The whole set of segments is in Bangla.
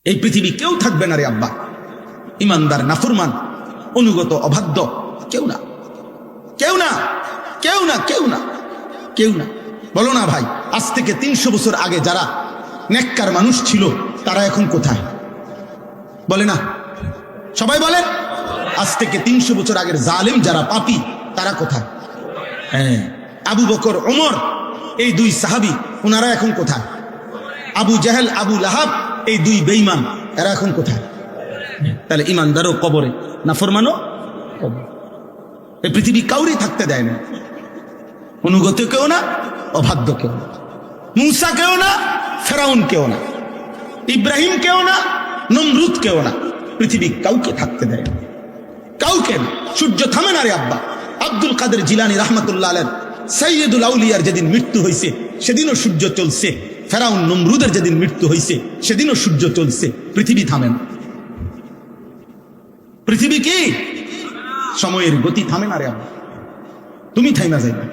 এই পৃথিবী কেউ থাকবে না রে আব্বা ইমানদার নাফরমান অনুগত অবাধ্য কেউ না, কেউ না, কেউ না, কেউ না, কেউ না। বলো না ভাই, আজ থেকে 300 বছর আগে যারা নেককার মানুষ ছিল তারা এখন কোথায়? বলে না, সবাই বলেন। আজ থেকে 300 বছর আগের জালেম যারা পাপী তারা কোথায়? হ্যাঁ, আবু বকর ওমর এই দুই সাহাবী ওনারা এখন কোথায়? আবু জাহেল আবু লাহাব এই দুই বেঈমান এরা এখন কোথায়? তাহলে ইমানদারও কবরে, নাফরমানও কবরে। এই পৃথিবী কাউরি থাকতে দেয় না, অনুগত কেউ না, অবাধ্য কেউ না, মূসা কেউ না, ফেরাউন কেউ না, ইব্রাহিম কেউ না, নমরুদ কেউ না। পৃথিবী কাউকে থাকতে দেয় না, কাউকে না। সূর্য থামে না রে আব্বা। আব্দুল কাদের জিলানী রাহমাতুল্লাহ আলাইহি সাইয়্যিদুল আউলিয়ার যেদিন মৃত্যু হয়েছে সেদিনও সূর্য চলছে। ফেরাউন নমরুদের যেদিন মৃত্যু হয়েছে সেদিনও সূর্য চলছে। পৃথিবী থামে না। পৃথিবী কি সময়ের গতি থামে না রে আব্বা। তুমি থাইমা যাইবে,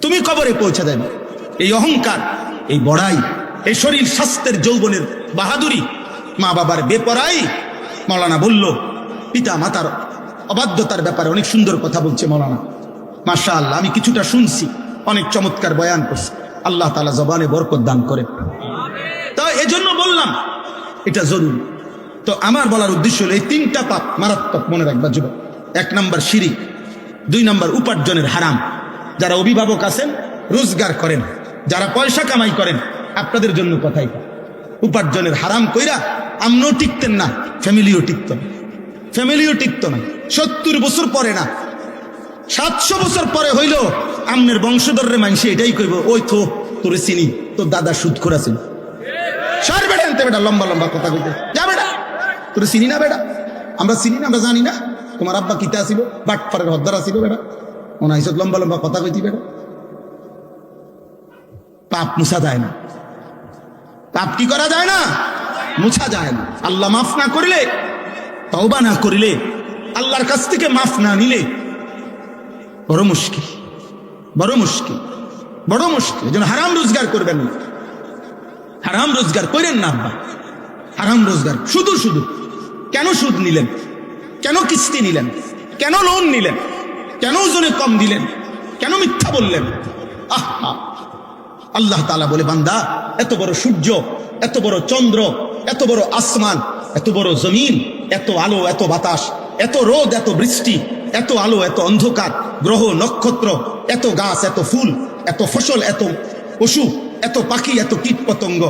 তুমি কবরে পৌঁছে যাবে। এই অহংকার, এই বড়াই, এই শরীর স্বাস্থ্যের যৌবনের বাহাদুরি, মা বাবার বেপরাই। মৌলানা বলল পিতা মাতার অবাধ্যতার ব্যাপারে অনেক সুন্দর কথা বলছে মৌলানা, মাশাআল্লাহ। আমি কিছুটা শুনছি, অনেক চমৎকার বয়ান করছে। আল্লাহ তাআলা জবানে বরকত দান করে। তো এজন্য বললাম এটা জরুরি। তো আমার বলার উদ্দেশ্য হলো এই 3টা পাপ মারাত্মক, মনে রাখবা যুবক। 1 নাম্বার শিরিক, 2 নাম্বার উপার্জনের হারাম। যারা অভিভাবক আছেন, রোজগার করেন, যারা পয়সা কামাই করেন, আপনাদের জন্য কথাই, উপার্জনের হারাম কইরা আমনও টিকতেন না, ফ্যামিলিও টিকত না, ফ্যামিলিও টিকত না। 70 বছর পরে না, 700 বছর পরে হইল আমনের বংশধররে মানসে এটাই কইব, ওই তো তোরে চিনি, তোর দাদা সুদখোর ছিল। সার বেটা আনতে, বেটা লম্বা লম্বা কথা কইতে যা, বেটা তোরে চিনি না, বেটা আমরা চিনি না, আমরা জানি না তোমার আব্বা কিতা আসিল, বাটপাড়ের হদ্দার আসিল, বেটা ওনাইসত লম্বা লম্বা কথা কইতি। বেটা পাপ মুছা যায় না, পাপ কি করা যায় না, মুছা যায় না। আল্লাহ মাফ না করিলে, তওবা না করিলে, আল্লাহর কাছ থেকে মাফ না নিলে বড় মুশকিল, বড় মুশকিল, বড় মুশকিল। এজন্য হারাম রোজগার করবেন না, হারাম রোজগার করেন না আব্বা, হারাম রোজগার। শুধু শুধু কেন সুদ নিলেন, কেন কিস্তি নিলেন, কেন লোন নিলেন, কেন ওজনে কম দিলেন, কেন মিথ্যা বললেন? আহা, আল্লাহ তাআলা বলে বান্দা, এত বড় সূর্য, এত বড় চন্দ্র, এত বড় আসমান, এত বড় জমিন, এত আলো, এত বাতাস, এত রোদ, এত বৃষ্টি, এত আলো, এত অন্ধকার, গ্রহ নক্ষত্র, এত গাছ, এত ফুল, এত ফসল, এত পশু, এত পাখি, এত কীট পতঙ্গ,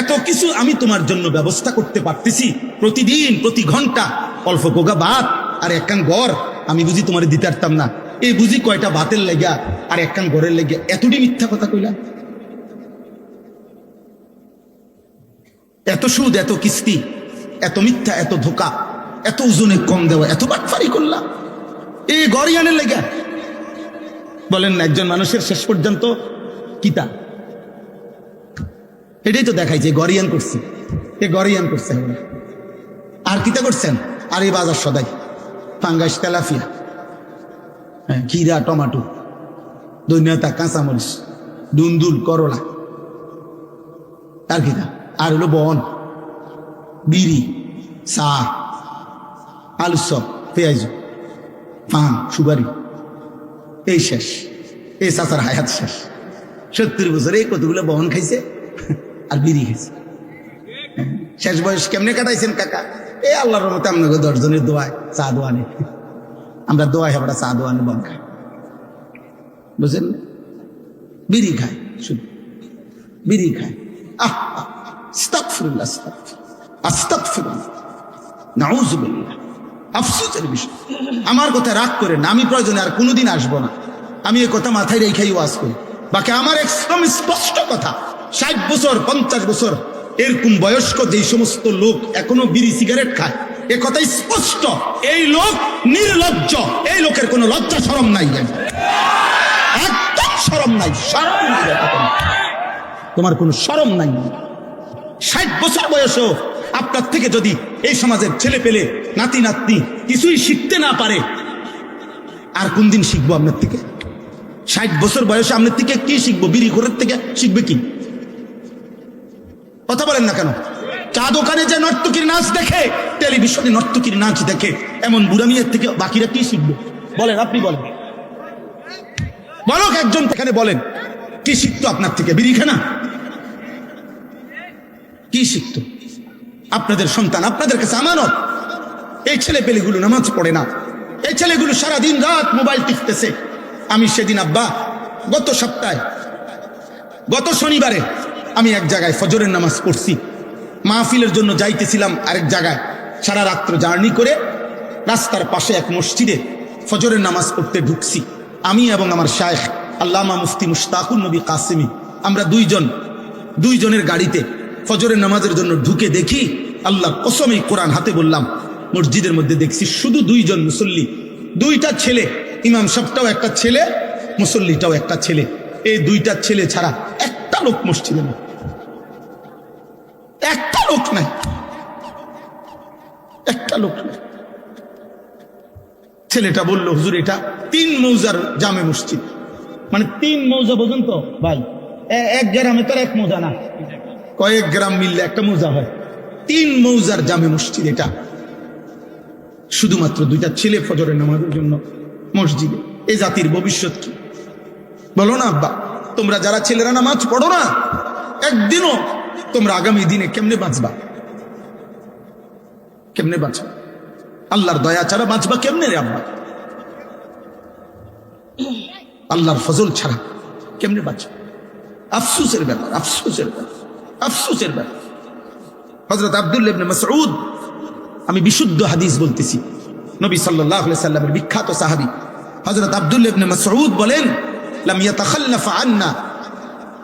এত কিছু আমি তোমার জন্য ব্যবস্থা করতে পারতেছি প্রতিদিন, প্রতি ঘন্টা। অল্প কোগা ভাত আর একখান গড় আমি বুঝি তোমার দিতে পারতাম না, এই বুঝি কয়টা ভাতের লেগা আর একখান গড়ের লেগে এতটি মিথ্যা কথা কইলাম? এত সুদ, এত কিস্তি, এত মিথ্যা, এত ধোকা, এত ওজনে কম দেওয়া, এত বাটফারি করলাম এই গরিয়ানের লেগা? বলেন না, একজন মানুষের শেষ পর্যন্ত কিতা এটাই তো দেখাই যে গরিয়ান করছে, এ গরিয়ান করছে। আর কিতা করছেন? আর এই বাজার সদাই, ফাঙ্গাস, তেলাফিয়া, হ্যাঁ, ঘিরা, টমাটো, ধনিয়া, কাঁচামরিচ, দুন্দুল, করলা, আর কিতা, আর হলো বন, বিড়ি, চা, আলু চপ, পেঁয়াজ, পান, সুপারি, এই শেষ। এই চাচার হায়াত শেষ। 70 বছরে কতগুলো বহন খাইছে আর বিড়ি খাইছে। শেষ বয়স কেমনে কাটাইছেন কাকা? এই আল্লাহর রহমতে আপনাকে 10 জনের দোয়ায়, চা দোয়ানে, আমরা দোয়ায় আমরা চা দোয়ানে বন খাই, বুঝলেন? বিড়ি খায়, শুধু বিড়ি খায়। আহ, আস্তাগফিরুল্লাহ, আস্তাগফিরুল্লাহ, নাউযুবিল্লাহ। আফসোসের বিষয়। আমার কথা রাগ করে না, আমি প্রয়োজনে আর কোনোদিন আসবো না। আমি এই কথা মাথায় রেখেই ওয়াজ করি। বাকি আমার একদম স্পষ্ট কথা, 60 বছর 50 বছর এরকম বয়স্ক যেই সমস্ত লোক এখনো বিড়ি সিগারেট খায়, এ কথা স্পষ্ট। এই লোক নির্লজ্জ, এই লোকের কোনো লজ্জা শরম নাই, একদম শরম নাই, শরম নাই, তোমার কোনো শরম নাই। 60 বছর বয়সও আপনার থেকে যদি এই সমাজের ছেলে পেলে, নাতি নাতনি কিছুই শিখতে না পারে, আর কোন দিন শিখবো আপনার থেকে? 60 বছর বয়সে আপনার থেকে কি শিখবো? বিড়ি ঘরের থেকে শিখবে কি? কথা বলেন না কেন? চা দোকানে যে নর্তকীর নাচ দেখে, টেলিভিশনে নর্তকীর নাচ দেখে, এমন বুড়া মেয়ের থেকে বাকিরা কি শিখবে? বলেন, আপনি বলেন, বলো একজন এখানে বলেন, কি শিখতো আপনার থেকে? বিড়ি খানা? কি শিখতো? আপনাদের সন্তান আপনাদের কাছে আমানত। এই ছেলে পেলেগুলো নামাজ পড়ে না, এই ছেলেগুলো সারাদিন রাত মোবাইল টিপতেছে। আমি সেদিন আব্বা গত শনিবারে আমি এক জায়গায় ফজরের নামাজ পড়ছি, মাহফিলের জন্য যাইতেছিলাম আরেক জায়গায়, সারা রাত্র জার্নি করে রাস্তার পাশে এক মসজিদে ফজরের নামাজ পড়তে ঢুকছি। আমি এবং আমার শায়েখ আল্লামা মুফতি মুশতাকুর নবী কাসেমি, আমরা দুইজনের গাড়িতে ফজরের নামাজের জন্য ঢুকে দেখি, আল্লাহর কসম এই কোরআন হাতে বললাম, মসজিদের মধ্যে দেখছি শুধু দুইজন মুসল্লি, দুইটা ছেলে, ইমাম সাহেবটাও একটা ছেলে, মুসল্লিটাও একটা ছেলে। এই দুইটা ছেলে ছাড়া একটা লোক মসজিদে নেই, একটা লোক নাই, একটা লোক নাই। ছেলেটা বলল, হুজুর এটা 3 মৌজার জামে মসজিদ। মানে 3 মৌজা পর্যন্ত ভাই, এক গ্রামে তো 1 মৌজা না, কয়েক গ্রাম মিললে একটা মৌজা হয়। 3 মৌজার জামে মসজিদ এটা, শুধুমাত্র দুইটা ছেলে ফজরের নামাজের জন্য মসজিদে। এই জাতির ভবিষ্যৎ কি বলো না আব্বা? তোমরা যারা ছেলেরা নামাজ পড়ো না, একদিনও তোমরা আগামী দিনে কেমনে বাঁচবা? কেমনে বাঁচবা? আল্লাহর দয়া ছাড়া বাঁচবা কেমনে রে আব্বা? আল্লাহর ফজল ছাড়া কেমনে বাঁচবা? আফসোসের ব্যাপার, আফসোসের ব্যাপার, আফসোসের ব্যাপার। হযরত আব্দুল্লাহ ইবনে মাসউদ, আমি বিশুদ্ধ হাদিস বলতেছি, নবী সাল্লাল্লাহু আলাইহি সাল্লামের বিখ্যাত সাহাবী হযরত আব্দুল্লাহ ইবনে মাসউদ বলেন, লাম ইয়াতাখাল্লাফ আন্না,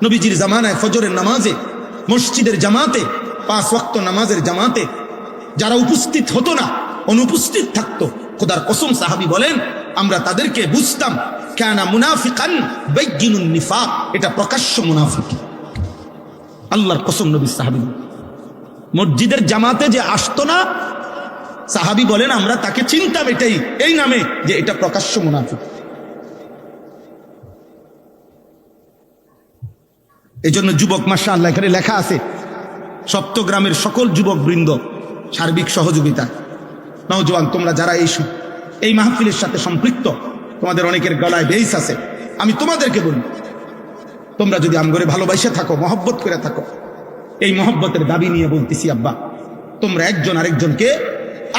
নবীজির জামানায় ফজরের নামাজে মসজিদের জামাতে, 5 ওয়াক্ত নামাজের জামাতে যারা উপস্থিত হতো না, অনুপস্থিত থাকতো, খোদার কসম সাহাবী বলেন আমরা তাদেরকে বুঝতাম কানা মুনাফিকান বাইয়িনুন নিফাক, এটা প্রকাশ্য মুনাফিক। আল্লাহর কসম, নবী সাহাবী মসজিদের জামাতে যে আসতো না, সাহাবী বলেন আমরা তাকে চিনতাম এটাই, এই নামে যে এটা প্রকাশ্য মুনাফিক। এই জন্য যুবক, মাশাআল্লাহ, এখানে লেখা আছে সপ্তগ্রামের সকল যুবক বৃন্দ সার্বিক সহযোগিতা, নওজোয়ান তোমরা যারা এই মাহফিলের সাথে সম্পৃক্ত, তোমাদের অনেকের গলায় বেইস আছে, আমি তোমাদেরকে বলি, তোমরা যদি আমগরে ভালোবাসা থাকো, মহব্বত করে থাকো, এই মহব্বতের দাবি নিয়ে বলতেছি আব্বা, তোমরা একজন আরেকজনকে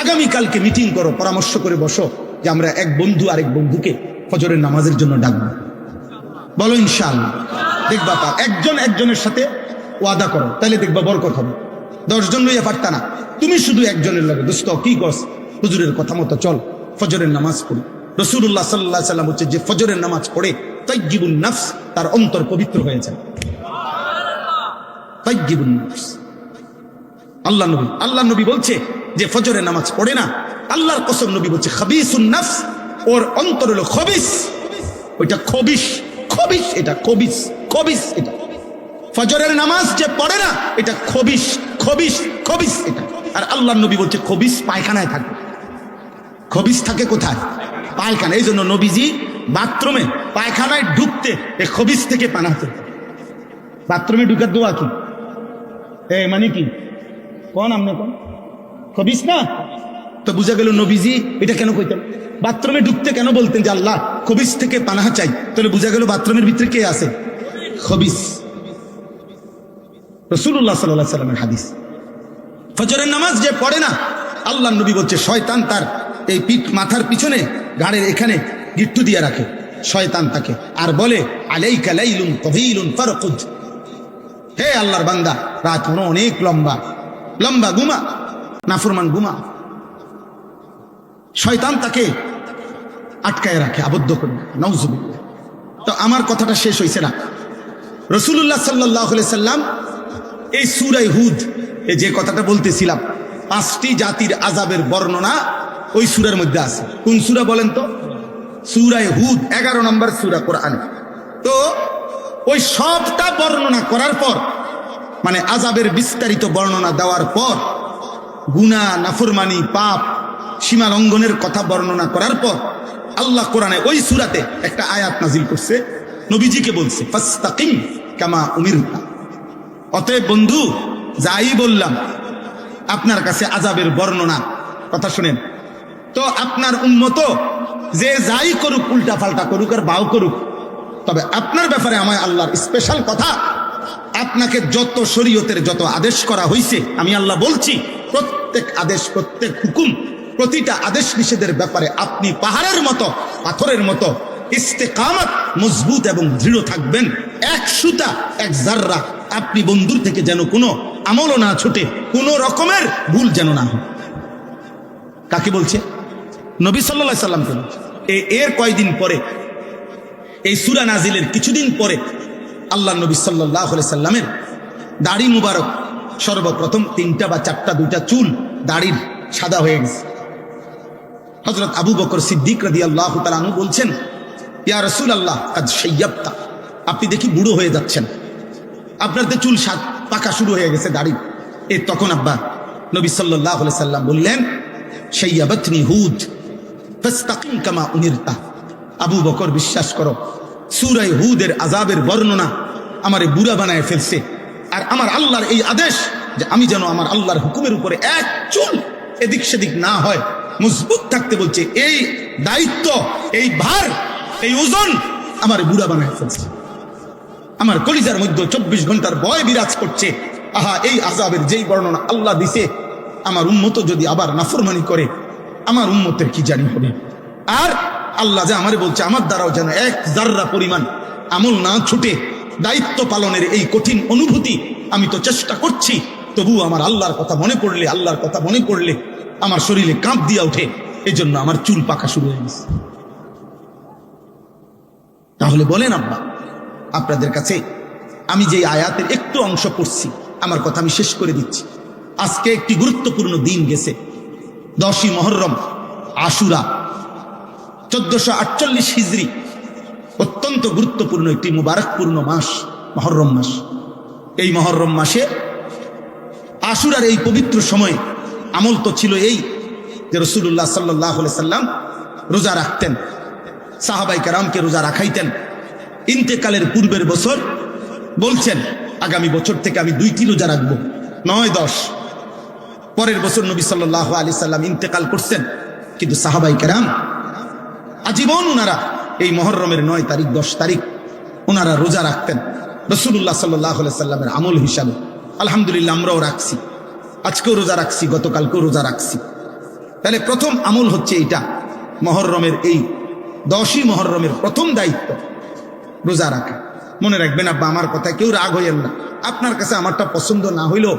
আগামীকালকে মিটিং করো, পরামর্শ করে বসো যে আমরা এক বন্ধু আরেক বন্ধুকে ফজরের নামাজের জন্য ডাকবো। বলো ইনশাআল্লাহ। দেখবা তা একজন একজনের সাথে ওয়াদা করো, তাহলে দেখবা বরকত হবে। 10 জন লইয়া পারতা না, তুমি শুধু একজনের লাগে, দোস্ত কি কস, হুজুরের কথা মতো চল, ফজরের নামাজ পড়ি। রাসূলুল্লাহ সাল্লাল্লাহু আলাইহি সাল্লাম হচ্ছে যে ফজরের নামাজ পড়ে তাইয়্যিবুন নফস, তার অন্তর পবিত্র হয়ে যায়। তাইয়্যিবুন নফস, আল্লাহ নবী বলছে যে ফজরের নামাজ পড়ে না, আল্লাহর কসম নবী বলছে খাবিসুন নফস, ওর অন্তর হলো খবিস, ওইটা খবিস, খবিস, এটা খবিস, খবিস, এটা ফজরের নামাজ যে পড়ে না এটা খবিস, খবিস, খবিস এটা। আর আল্লাহ নবী বলছে খবিস পায়খানায় থাকে। খবিস থাকে কোথায়? পায়খানা। এই জন্য নবীজি বাথরুমে পায়খানায় ঢুকতে এই খবিস থেকে পানা হতে। বাথরুমে ঢুকার দোয়া কি? মানে কি কোন আমনে কোন খবিস না? তো বুঝা গেল নবীজি এটা কেন কইতেন? বাথরুমে ঢুকতে কেন বলতেন যে আল্লাহ খবিস থেকে পানাহ চাই? তাহলে বুঝা গেল বাথরুমের ভিতরে কে আছে? খবিস। রাসূলুল্লাহ সাল্লাল্লাহু আলাইহি সাল্লামের হাদিস, ফজরের নামাজ যে পড়ে না, আল্লাহ নবী বলছে শয়তান তার এই মাথার পিছনে ঘাড়ের এখানে গিট্টু দিয়ে রাখে, শয়তান তাকে আর বলে আলাইকা লাইলুন তাওয়িলুন ফারকুদ, হে আল্লাহর বান্দা রাত হলো অনেক লম্বা, লম্বা ঘুমা, নাফরমান ঘুমা। শয়তান তাকে আটকায় রাখে, আবদ্ধ করে। নাউজুবিল্লাহ। তো আমার কথাটা শেষ হয়েছে না। রাসূলুল্লাহ সাল্লাল্লাহু আলাইহি সাল্লাম এই সূরা হুদ, এই যে কথাটা বলতেছিলাম, 5টি জাতির আযাবের বর্ণনা ওই সূরার মধ্যে আছে। কোন সূরা বলেন তো? সূরা হুদ, 11 নম্বর সূরা কোরআনে। তো ওই সবটা বর্ণনা করার পর, মানে আযাবের বিস্তারিত বর্ণনা দেওয়ার পর, গুনাহ, নাফরমানি, পাপ, সীমা লঙ্ঘনের কথা বর্ণনা করার পর আল্লাহ কোরআনে ওই সূরাতে একটা আয়াত নাজিল করছে, নবীজিকে বলছে ফাস্তাকিম কামা উমিরতা, অতএব বন্ধু যাই বললাম আপনার কাছে আযাবের বর্ণনা। কথা শুনেন, তো আপনার উম্মত যে যাই করুক, উল্টা পাল্টা করুক আর বাউ করুক, তবে আপনার ব্যাপারে আমায় আল্লাহর স্পেশাল কথা, আপনাকে যত শরীয়তের যত আদেশ করা হয়েছে, আমি আল্লাহ বলছি প্রত্যেক আদেশ, প্রত্যেক হুকুম, প্রতিটা আদেশ নিষেধের ব্যাপারে আপনি পাহাড়ের মতো, পাথরের মতো ইস্তেকামত, মজবুত এবং দৃঢ় থাকবেন। এক সুতা, এক জাররা আপনি বন্ধুর থেকে যেন কোনো আমলও না ছুটে, কোনো রকমের ভুল যেন না হয়। কাকে বলছে? নবী সাল্লাল্লাহু আলাইহি সাল্লামকে বলছে। এর কয়দিন পরে, এই সূরা নাজিলের কিছুদিন পরে আল্লাহ নবী সাল্লাল্লাহু আলাইহি সাল্লামের দাড়ি মুবারক সর্বপ্রথম 3টা বা 4টা 2টা চুল দাড়ির সাদা হয়ে গেছে। হযরত আবু বকর সিদ্দিক রাদিয়াল্লাহু তাআলা আনহু বলছেন, ইয়া রাসূলুল্লাহ কাদ শাইয়াবতা, আপনি দেখি বুড়ো হয়ে যাচ্ছেন, আপনার তো চুল পাকা শুরু হয়ে গেছে, দাড়ি। তখন আব্বা নবী সাল্লাল্লাহু আলাইহি সাল্লাম বললেন, শাইয়াবাতনি হুদ ফাস্তাকিম কামা উমিরতা। আবু বকর, বিশ্বাস করো, সূরা হুদের আযাবের বর্ণনা আমারে বুড়া বানায় ফেলছে। আর আমার আল্লাহর এই আদেশ যে আমি যেন আমার আল্লাহর হুকুমের উপরে এক চুল এদিক সেদিক না হয়, মজবুত থাকতে বলছে। এই দায়িত্ব, এই ভার, এই ওজন আমার বুড়া বানায় ফেলছে। আমার কলিজার মধ্যে 24 ঘন্টার ভয় বিরাজ করছে। আহা, এই আযাবের যেই বর্ণনা আল্লাহ দিছে, আমার উম্মত যদি আবার নাফরমানি করে, আমার উম্মতের কি জানি হবে। আর আল্লাহ যে আমারে বলছে, আমার দ্বারাও যেন এক জাররা পরিমাণ আমল না ছুটে, দায়িত্ব পালনের এই কঠিন অনুভূতি আমি তো চেষ্টা করছি, তবু আমার আল্লাহর কথা মনে পড়লে, আল্লাহর কথা মনে পড়লে আমার শরীরে কাঁপ দিয়া ওঠে। এই জন্য আমার চুল পাকা শুরু হয়ে গেছে। তাহলে বলেন আব্বা, আপনাদের কাছে আমি যে আয়াতের একটু অংশ পড়ছি, আমার কথা আমি শেষ করে দিচ্ছি। আজকে একটি গুরুত্বপূর্ণ দিন গেছে, 10ই মুহররম, আশুরা, 1448 হিজরি, অত্যন্ত গুরুত্বপূর্ণ একটি মুবারকপূর্ণ মাস, মুহররম মাস। এই মুহররম মাসে আশুরার এই পবিত্র সময়ে আমল তো ছিল এই যে রাসূলুল্লাহ সাল্লাল্লাহু আলাইহি সাল্লাম রোজা রাখতেন, সাহাবায়ে কেরামকে রোজা রাখাইতেন। ইন্তেকালের পূর্বের বছর বলছেন, আগামী বছর থেকে আমি 2টি রোজা রাখবো, 9-10। পরের বছর নবী সাল্লাল্লাহু আলাইহি সাল্লাম ইন্তেকাল করছেন, কিন্তু সাহাবায়ে কেরাম আজীবন ওনারা এই মুহররমের 9 তারিখ 10 তারিখ ওনারা রোজা রাখতেন রাসূলুল্লাহ সাল্লাল্লাহু আলাইহি সাল্লামের আমল হিসাবে। আলহামদুলিল্লাহ, আমরাও রাখছি, আজকেও রোজা রাখছি, গতকালকেও রোজা রাখছি। তাহলে প্রথম আমল হচ্ছে এটা, মুহররমের এই 10ই মুহররমের প্রথম দায়িত্ব রোজা রাখা। মনে রাখবেন আব্বা, আমার কথা কেউ রাগ হইয়েন না। আপনার কাছে আমারটা পছন্দ না হইলেও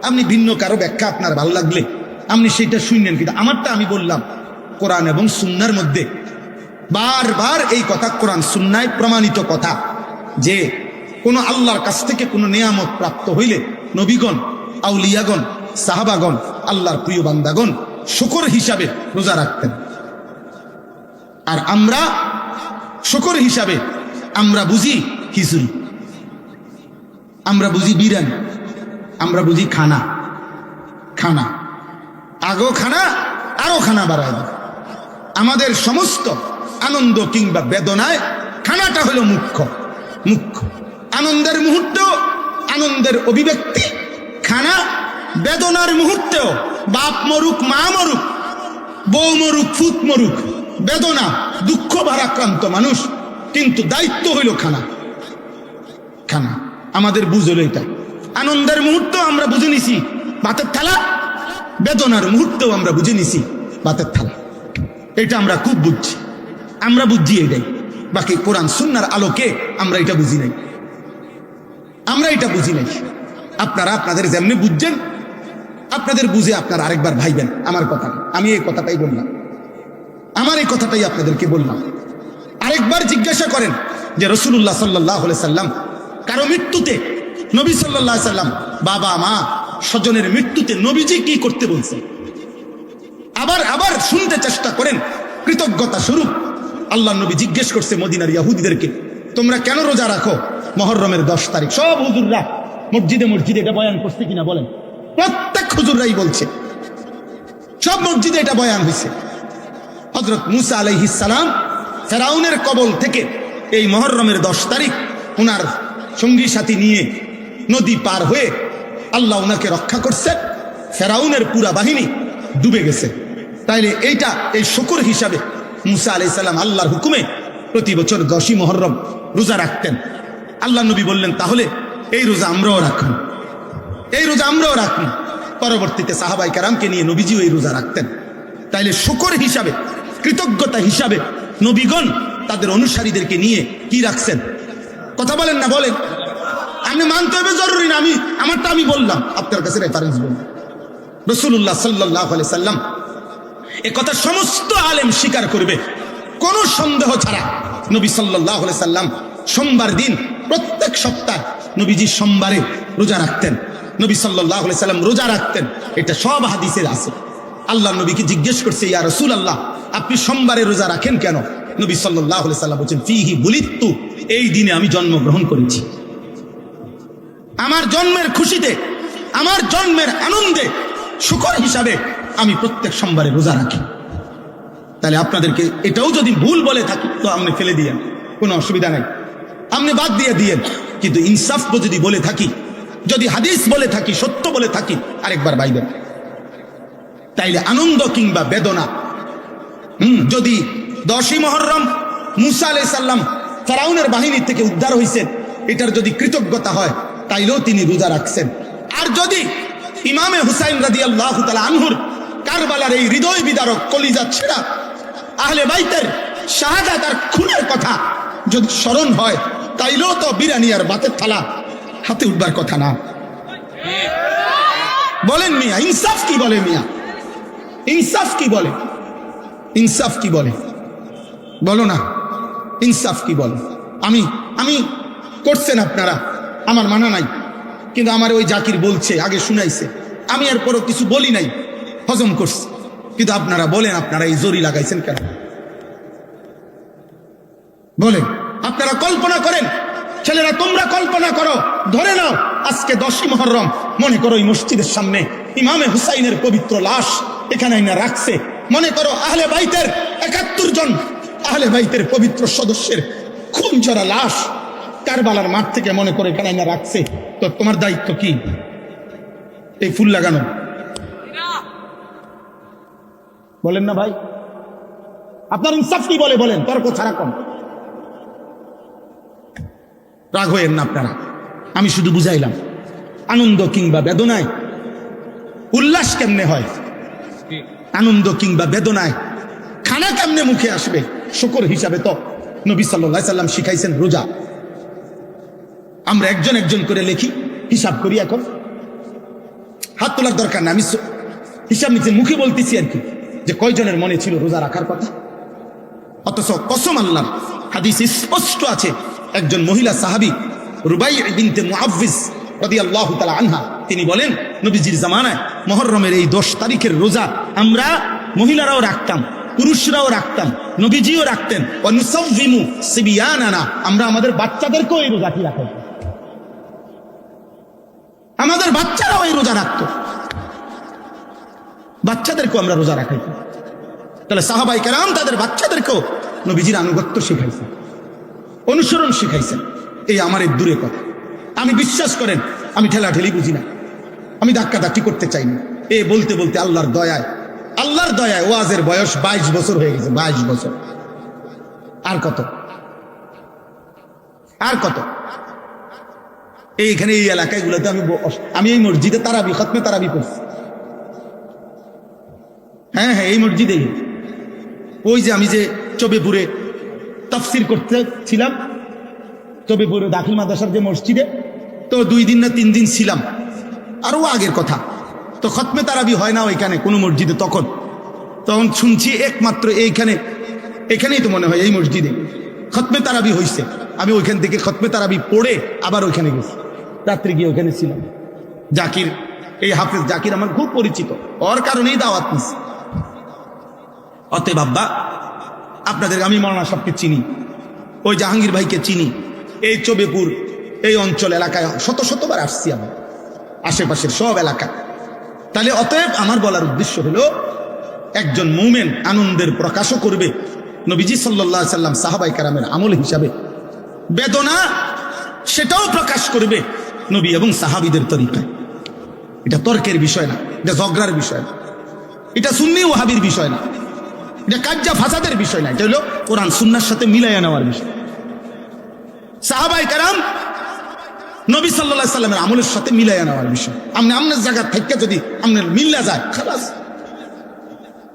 আপনি ভিন্ন কারো ব্যাখ্যা আপনার ভালো লাগলে আপনি সেটা শুনলেন, কিন্তু আমারটা আমি বললাম কোরআন এবং সুন্নাহর মধ্যে বারবার এই কথা, কোরআন সুন্নায় প্রমাণিত কথা, যে কোন আল্লাহর কাছ থেকে কোনো নিয়ামত প্রাপ্ত হইলে নবীগণ, আউলিয়াগণ, সাহাবাগণ, আল্লাহর প্রিয় বান্দাগণ শুকর হিসাবে রোজা রাখতেন। আর আমরা শুকর হিসাবে আমরা বুঝি খিচুড়ি, আমরা বুঝি বিরিয়ানি, আমরা বুঝি খানা। খানা আগো খানা, আরো খানা বাড়ায় দেয়। আমাদের সমস্ত আনন্দ কিংবা বেদনায় খানাটা হলো মুখ্য। আনন্দের মুহূর্ত, আনন্দের অভিব্যক্তি খানা, বেদনার মুহূর্তেও বাপ মরুক, মা মরুক, বউ মরুক, ফুত মরুক, বেদনা, দুঃখ ভারাক্রান্ত মানুষ, কিন্তু দায়িত্ব হইল খানা। খানা আমাদের বুঝ হলো এটা। আনন্দের মুহূর্ত আমরা বুঝে নিছি ভাতের থালা, বেদনার মুহূর্তেও আমরা বুঝে নিছি ভাতের থালা। এটা আমরা খুব বুঝছি, আমরা বুঝছি এটাই। বাকি কোরআন সুন্নাহর আলোকে আমরা এটা বুঝি নাই, আমরা এটা বুঝি নাই। আপনারা আপনাদের যেমনি বুঝছেন, আপনাদের বুঝে আপনারা আরেকবার ভাইবেন আমার কথা। আমি এই কথাটাই বললাম, আমার এই কথাটাই আপনাদেরকে বললাম। আরেকবার জিজ্ঞাসা করেন যে রাসূলুল্লাহ সাল্লাল্লাহু আলাইহি সাল্লাম কারো মৃত্যুতে, নবী সাল্লাল্লাহু আলাইহি সাল্লাম বাবা মা স্বজনের মৃত্যুতে নবীজি কি করতে বলছেন? আবার শুনতে চেষ্টা করেন। কৃতজ্ঞতা স্বরূপ আল্লাহ নবী জিজ্ঞেস করছে মদিনার ইহুদিদেরকে, তোমরা কেন রোজা রাখো মুহররমের 10 তারিখ? সব হুজুররা মসজিদে মসজিদে এটা বয়ান করছে কিনা বলেন? প্রত্যেক হুজুররাই বলছে, সব মসজিদে এটা বয়ান হয়েছে। হযরত মুসা আলাইহিস সালাম ফেরাউনের কবল থেকে এই মুহররমের 10 তারিখ ওনার সঙ্গী সাথী নিয়ে নদী পার হয়ে আল্লাহ ওনাকে রক্ষা করছেন। ফেরাউনের পুরা বাহিনী ডুবে গেছে। তাইলে এইটা এই শুকর হিসাবে মুসা আলাইহিস সালাম আল্লাহর হুকুমে প্রতি বছর 10ই মুহররম রোজা রাখতেন। আল্লাহ নবী বললেন, তাহলে এই রোজা আমরাও রাখুন, এই রোজা আমরাও রাখুন। পরবর্তীতে সাহাবায়ে কেরামকে নিয়ে নবীজিও এই রোজা রাখতেন। তাইলে শুকর হিসাবে, কৃতজ্ঞতা হিসাবে নবীগণ তাদের অনুসারীদেরকে নিয়ে কি রাখছেন? কথা বলেন না, বলেন। আপনি মানতে হবে জরুরি না, আমারটা আমি বললাম, আপনার কাছে রেফারেন্স বললাম। রাসূলুল্লাহ সাল্লাল্লাহু আলাইহি সাল্লাম এ কথা সমস্ত আলেম স্বীকার করবে কোনো সন্দেহ ছাড়া। নবী সাল্লাল্লাহু আলাইহি সাল্লাম সোমবার দিন প্রত্যেক সপ্তাহ নবীজি সোমবারে রোজা রাখতেন। নবী সাল্লাল্লাহু আলাইহি সাল্লাম রোজা রাখতেন, এটা সব হাদিসে আছে। আল্লাহ নবীকে জিজ্ঞেস করছে, ইয়া রাসূলুল্লাহ, আপনি সোমবারে রোজা রাখেন কেন? নবী সাল্লাল্লাহু আলাইহি সাল্লাম বলেন, ফিহি বুলিতু, এই দিনে আমি জন্মগ্রহণ করেছি। আমার জন্মের খুশিতে, আমার জন্মের আনন্দে শুকর হিসাবে আমি প্রত্যেক সোমবারে রোজা রাখি। তাহলে আপনাদেরকে এটাও যদি ভুল বলে থাকি তো আপনি ফেলে দিয়েন, কোনো অসুবিধা নাই, আপনি বাদ দিয়ে দিয়েন। কিন্তু ইনসাফ যদি বলে থাকি, যদি হাদিস বলে থাকি, সত্য বলে থাকি, আরেকবার বাইবেন। তাইলে আনন্দ কিংবা বেদনা, যদি 10ই মুহররম মুসা আলাইহিস সালাম ফেরাউনের বাহিনী থেকে উদ্ধার হয়েছেন, এটার যদি কৃতজ্ঞতা হয় তাইলেও তিনি রোজা রাখছেন। আর যদি ইমামে হুসাইন রাদিয়াল্লাহু তাআলা আনহুর কারবালার এই হৃদয় বিদারক কলিজা ছেঁড়া আহলে বাইতের শাহাদাত আর খুনের কথা যদি স্মরণ হয়, তাইলেও তো বিরিয়ানি আর ভাতের থালা হাতে উঠবার কথা না। বলেন মিয়া, ইনসাফ কি বলে? মিয়া, ইনসাফ কি বলে? ইনসাফ কি বলে? বলো না, ইনসাফ কি বলে? আমি করছেন আপনারা, আমার মানা নাই, কিন্তু আমার ওই জাকির বলছে, আগে শুনাইছে, আমি এরপরও কিছু বলি নাই, হজম করছি। কিন্তু আপনারা বলেন, আপনারা এই জরি লাগাইছেন কেন? বলেন। আপনারা কল্পনা করেন, ছেলেরা তোমরা কল্পনা করো, ধরে নাও আজকে 10ই মুহররম, মনে করো এই মসজিদের সামনে ইমামে হুসাইনের পবিত্র লাশ এখানে আইনা রাখছে। মনে করো আহলে বাইতের 71 জন আহলে বাইতের পবিত্র সদস্যের খুন ঝরা লাশ কারবালার মাঠ থেকে মনে করে এখানে আইনা রাখছে। তো তোমার দায়িত্ব কি? এই ফুল লাগানো? বলেন না ভাই, আপনার ইনসাফ কি বলে? বলেন, তর্ক ছাড়া কম। রাগ হয়েন না আপনারা, আমি শুধু বুঝাইলাম আনন্দ কিংবা বেদনায় উল্লাস কেমনে হয়, আনন্দ কিংবা বেদনায় খানা কেমনে মুখে আসবে। শুকর হিসাবে তো নবী সাল্লাল্লাহু আলাইহি সাল্লাম শিখাইছেন রোজা। আমরা একজন একজন করে লিখি, হিসাব করি। এখন হাত তোলার দরকার না, আমি হিসাব নিচে মুখে বলতেছি আর কি, যে কয়জনের মনে ছিল রোজা রাখার কথা। অথচ কসম আল্লাহ, হাদিস স্পষ্ট আছে, একজন মহিলা সাহাবী রুবাই বিনতে মুআফফিজ রাদিয়াল্লাহু তাআলা আনহা, তিনি বলেন, নবীজির জামানায় মুহররমের এই 10 তারিখের রোজা আমরা মহিলারাও রাখতাম, পুরুষরাও রাখতাম, নবীজিও রাখতেন। ওয়ানুসাউযিমু সিবিয়ানানা, আমরা আমাদের বাচ্চাদেরকেও এই রোজাটি রাখতাম, আমাদের বাচ্চারাও এই রোজা রাখতো, বাচ্চাদেরকেও আমরা রোজা রাখাইতাম। তাহলে সাহাবায়ে কেরাম তাদের বাচ্চাদেরকেও নবীজির আনুগত্য শিখাইছেন, অনুসরণ শিখাইছেন। এই আমার এই দূরে কথা, আমি বিশ্বাস করেন আমি ঠেলাঠেলি বুঝি না, আমি ধাক্কাধাক্কি করতে চাই না। এ বলতে বলতে আল্লাহর দয়ায় ওয়াজের বয়স 22 বছর হয়ে গেছে। 22 বছর, আর কত, আর কত? এইখানে এই এলাকাগুলোতে আমি এই মসজিদে তারাবি, খতমে তারাবি পড়ছি। হ্যাঁ, এই মসজিদেই। ওই যে আমি যে চবেপুরে তাফসির করতে ছিলাম, চবেপুরে দাখিল মাদ্রাসার যে মসজিদে, তো 2 দিন না 3 দিন ছিলাম। আরো আগের কথা, তো খতমে তারাবি হয় না ওইখানে কোনো মসজিদে। তখন শুনছি একমাত্র এখানেই তো মনে হয় এই মসজিদে খতমে তারাবি হয়েছে। আমি ওইখান থেকে খতমে তারাবি পড়ে আবার ওইখানে গেছি, রাত্রে গিয়ে ওইখানে ছিলাম। জাকির, এই হাফেজ জাকির আমার খুব পরিচিত, ওর কারণেই দাওয়াত নিছি। অতএব আব্বা, আপনাদের আমি মৌলানা সাহেবকে চিনি, ওই জাহাঙ্গীর ভাইকে চিনি, এই চবেপুর এই অঞ্চল এলাকায় শতবার আসছি আমি, আশেপাশের সব এলাকা। তাহলে অতএব আমার বলার উদ্দেশ্য হলো, একজন মুমিন আনন্দের প্রকাশও করবে নবীজি সাল্লাল্লাহু আলাইহি সাল্লাম সাহাবায়ে কেরামের আমল হিসাবে, বেদনা সেটাও প্রকাশ করবে নবী এবং সাহাবীদের তরিকায়। এটা তর্কের বিষয় না, এটা ঝগড়ার বিষয় না, এটা সুন্নি ওয়াহাবির বিষয় না, এটা কাজ্জা ফাসাদের বিষয় না, এটা হলো কোরআন সুন্নাহর সাথে মিলাইয়া নেওয়ার বিষয়। সাহাবায়ে কেরাম নবী সাল্লাল্লাহু আলাইহি সাল্লামের আমলের সাথে মিলাইয়া নেওয়ার বিষয়। আপনি আপনার জায়গা থেকে যদি আপনার মিল্লা যায় খালাস,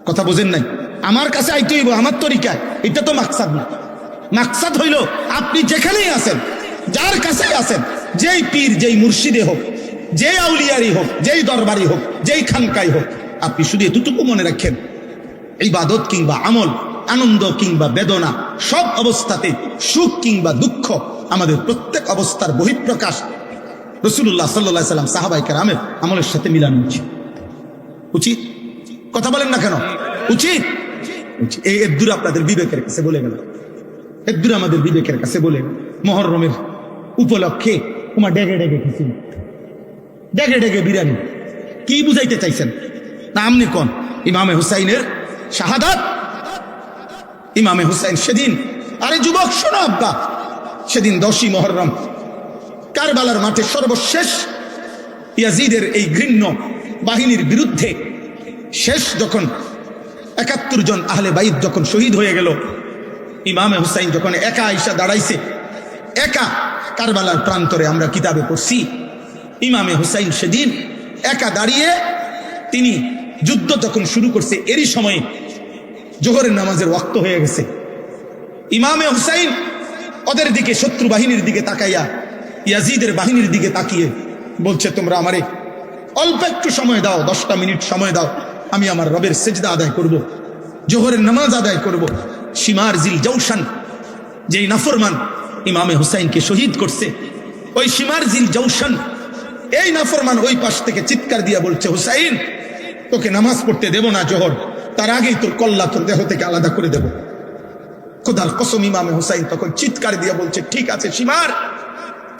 কথা বোঝেন নাই? আমার কাছে আইতে হইব আমার তরিকায়, এটা তো মাকসাদ না। মাকসাদ হইল আপনি যেখানেই আছেন, যার কাছেই আছেন, যেই পীর যেই মুর্শিদে হোক, যেই আউলিয়ারি হোক, যেই দরবারি হোক, যেই খানকাই হোক, আপনি শুধু এতটুকু মনে রাখেন, ইবাদত কিংবা আমল, আনন্দ কিংবা বেদনা, সব অবস্থাতে সুখ কিংবা দুঃখ, আমাদের প্রত্যেক অবস্থার বহিঃপ্রকাশ রাসূলুল্লাহ সাল্লাল্লাহু আলাইহি সাল্লাম সাহাবায়ে কেরামের আমলের সাথে মিলানো উচিত। উচিত? কথা বলেন না কেন? উচিত। এই এদ্দুর আপনাদের বিবেকের কাছে বলে গেল, এদ্দুর আমাদের বিবেকের কাছে বলে গেল। মুহররমের উপলক্ষে তোমার ডেগে ডেগে কিছু ডেগে ডেগে বিরিয়ানি কি বুঝাইতে চাইছেন? না আমনি কোন ইমামে হুসাইনের শাহাদাত, ইমামে হুসাইন সেদিন, আরে যুবক শোনো আব্বা, সেদিন 10ই মুহররম কারবালার মাঠে সর্বশেষ ইয়াজিদের এই ঘৃণ্য বাহিনীর বিরুদ্ধে শেষ যখন 71 জন আহলে বাইত যখন শহীদ হয়ে গেল, ইমামে হুসাইন যখন একা আইসা দাঁড়াইছে, একা কারবালার প্রান্তরে, আমরা কিতাবে পড়ছি ইমামে হুসাইন সেদিন একা দাঁড়িয়ে তিনি যুদ্ধ যখন শুরু করছে, এরই সময়ে জোহরের নামাজের ওয়াক্ত হয়ে গেছে। ইমামে হুসাইন ওদের দিকে, শত্রু বাহিনীর দিকে তাকাইয়া, ইয়াজিদের বাহিনীর দিকে তাকিয়ে বলছে, তোমরা আমারে অল্প একটু সময় দাও, 10টা মিনিট সময় দাও, আমি আমার রবের সেজদা আদায় করব, জোহরের নামাজ আদায় করব। শিমার জিল জৌশান, যেই নাফরমান ইমামে হুসাইনকে শহীদ করছে, ওই শিমার জিল জৌশান, এই নাফরমান ওই পাশ থেকে চিৎকার দিয়া বলছে, হুসাইন তোকে নামাজ পড়তে দেব না জোহর, তার আগেই তোর কল্লা তোর দেহ থেকে আলাদা করে দেব। খোদার কসম, ইমামে হুসাইন তখন চিৎকার দিয়া বলছে, ঠিক আছে শিমার,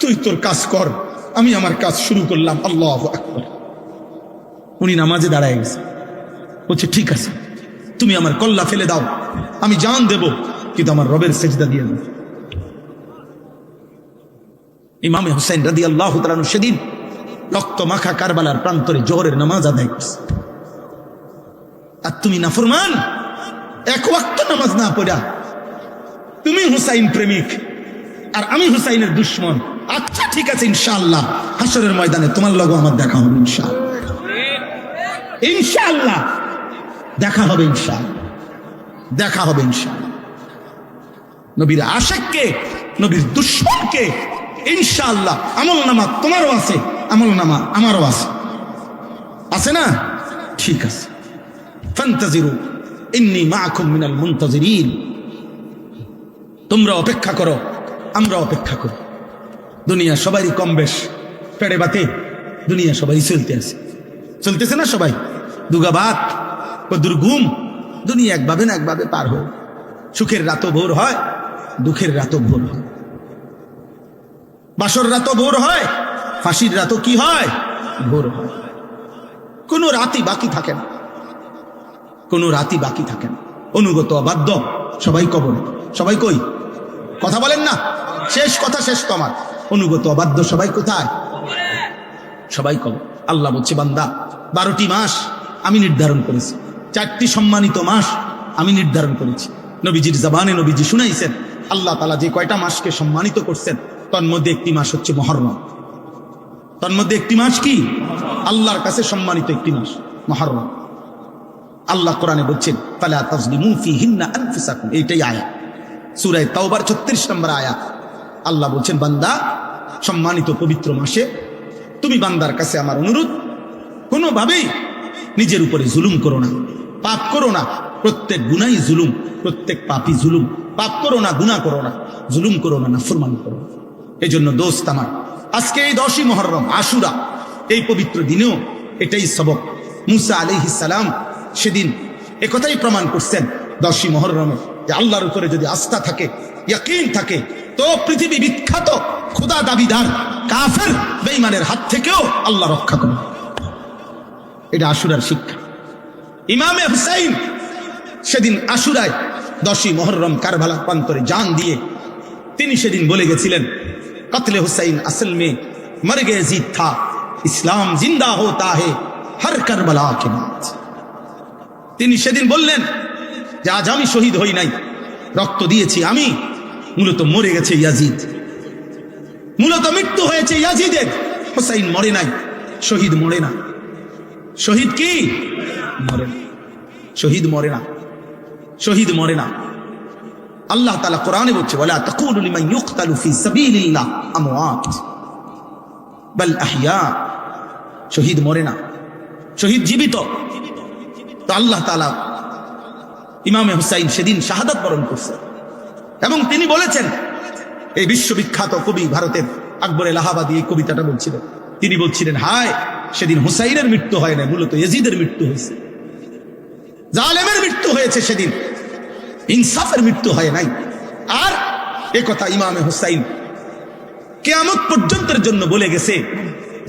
তুই তোর কাজ কর, আমি আমার কাজ শুরু করলাম। আল্লাহু আকবার। উনি নামাজে দাঁড়ায় গেছে, বলছে ঠিক আছে, তুমি আমার কল্লা ফেলে দাও, আমি জান দেব, কিন্তু আমার রবের সেজদা দিয়ে দাও। ইমামে হুসাইন রাদিয়াল্লাহু তাআলা আনহু সেদিন রক্ত মাখা কারবালার প্রান্তরে জোহরের নামাজ আদায় করছে। আর তুমি নাফরমান, এক ওয়াক্ত নামাজ না পড়া, তুমি হুসাইন প্রেমিক আর আমি হুসাইনের দুশমন। আচ্ছা ঠিক আছে, ইনশাআল্লাহ হাশরের ময়দানে তোমার লগো আমার দেখা হবে, ইনশাআল্লাহ, ইনশাআল্লাহ দেখা হবে, ইনশাআল্লাহ দেখা হবে, ইনশাআল্লাহ। নবীর আশিককে, নবীর দুশমনকে ইনশাআল্লাহ আমল নামা তোমারও আছে, আমল নামা আমারও আছে, আছে না? ঠিক আছে, ফান্তাজিরু ইন্নী মাআকুম মিনাল মুনতাজিরিন, তোমরা অপেক্ষা করো, আমরা অপেক্ষা করি। দুনিয়া সবারই কম বেশ পেড়ে বাতে, দুনিয়া সবাই চলতে আছে, চলতেছে না সবাই? দুগাবাত ও দুর্গুম, দুনিয়া একভাবে না একভাবে পার হয়। সুখের রাতও ভোর হয়, দুঃখের রাতও ভোর হয়, বাসর রাতও ভোর হয়, ফাঁসির রাতও কি হয়? ভোর হয়। কোনো রাতই বাকি থাকে না, কোনো রাতই বাকি থাকে না। অনুগত অবাধ্য সবাই কবরে, সবাই কই? কথা বলেন না, শেষ কথা শেষ তো আমার। অনুগত অবাধ্য সবাই কোথায়? সবাই কবর। আল্লাহ বলছে, বান্দা 12টি মাস আমি নির্ধারণ করেছি, 4টি সম্মানিত মাস আমি নির্ধারণ করেছি। নবীজির জবানে নবীজি শুনাইছেন, আল্লাহ তাআলা যে কয়টা মাসকে সম্মানিত করছেন, তার মধ্যে একটি মাস হচ্ছে মুহররম। তার মধ্যে একটি মাস কি? আল্লাহর কাছে সম্মানিত একটি মাস মুহররম। আল্লাহ কোরআনে বলছেন, ফালা তাজলিমু ফীহিন্না আনফুসাকুম, এইটাই আয়াত, সূরা তাওবার 36 নম্বর আয়াত। আল্লাহ বলছেন, বান্দা সম্মানিত পবিত্র মাসে তুমি বান্দার কাছে আমার অনুরোধ, কোনোভাবেই নিজের উপরে জুলুম করো না, পাপ করো না। প্রত্যেক গুনাহই জুলুম, প্রত্যেক পাপই জুলুম। পাপ করো না, গুনাহ করো না, জুলুম করো না, নাফরমানি করো না। এই জন্য দোস্ত আমার, আজকে এই 10ই মুহররম আশুরা, এই পবিত্র দিনেও এটাই সবক। মুসা আলাইহিস সালাম সেদিন একথাই প্রমাণ করছেন 10ই মুহররমে, যে আল্লাহর উপরে যদি আস্থা থাকে, ইয়াকিন থাকে, তো পৃথিবী বিখ্যাত খোদা দাবিদার কাফের বেঈমানের হাত থেকেও আল্লাহ রক্ষা করে। এটা আশুরার শিক্ষা। ইমামে হুসাইন সেদিন আশুরায় 10ই মুহররম কারবালা প্রান্তরে জান দিয়ে তিনি সেদিন বলে গেছিলেন, কতলে হুসাইন আসল মে মর গে জিদ থা, ইসলাম জিন্দা হোতা হে হর কারবালা কে বাদ। তিনি সেদিন বললেন যে আজ আমি শহীদ হই নাই, রক্ত দিয়েছি আমি, মূলত মরে গেছে ইয়াজিদ, মূলত মৃত্যু হয়েছে ইয়াজিদের। হুসাইন মরে নাই, শহীদ মরে না। শহীদ কি মরে না, শহীদ মরে না, শহীদ মরে না। আল্লাহ তাআলা কোরআনে বলছে ওয়ালা তাকুলু লিমান ইউকতালু ফি সাবিলিল্লাহ আমওয়াত বাল আহইয়া। শহীদ মরে না, শহীদ জীবিত। তো আল্লাহ তাআলা ইমামে হুসাইন সেদিন শাহাদাত বরণ করছে এবং তিনি বলেছেন, এই বিশ্ববিখ্যাত কবি ভারতের আকবর এলাহাবাদী এই কবিতাটা বলছিলেন, তিনি বলছিলেন হায় সেদিন হুসাইনের মৃত্যু হয় না, মূলত ইয়াজিদের মৃত্যু হয়েছে, জালেমের মৃত্যু হয়েছে সেদিন, ইনসাফের মৃত্যু হয় নাই। আর এ কথা ইমামে হুসাইন কিয়ামত পর্যন্তের জন্য বলে গেছে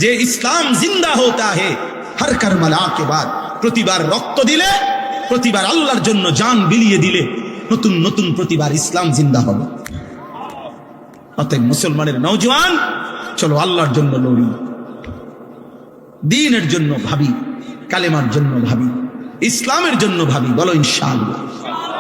যে ইসলাম জিন্দা হোতা হে হর কারবালা কে বাদ। প্রতিবার রক্ত দিলে, প্রতিবার আল্লাহর জন্য জান বিলিয়ে দিলে নতুন নতুন প্রতিবার ইসলাম জিন্দা হবে। অতএব মুসলমানের নওজোয়ান, চলো আল্লাহর জন্য লড়ি, দ্বীনের জন্য ভাবি, কালেমার জন্য ভাবি, ইসলামের জন্য ভাবি। বলো ইনশাআল্লাহ।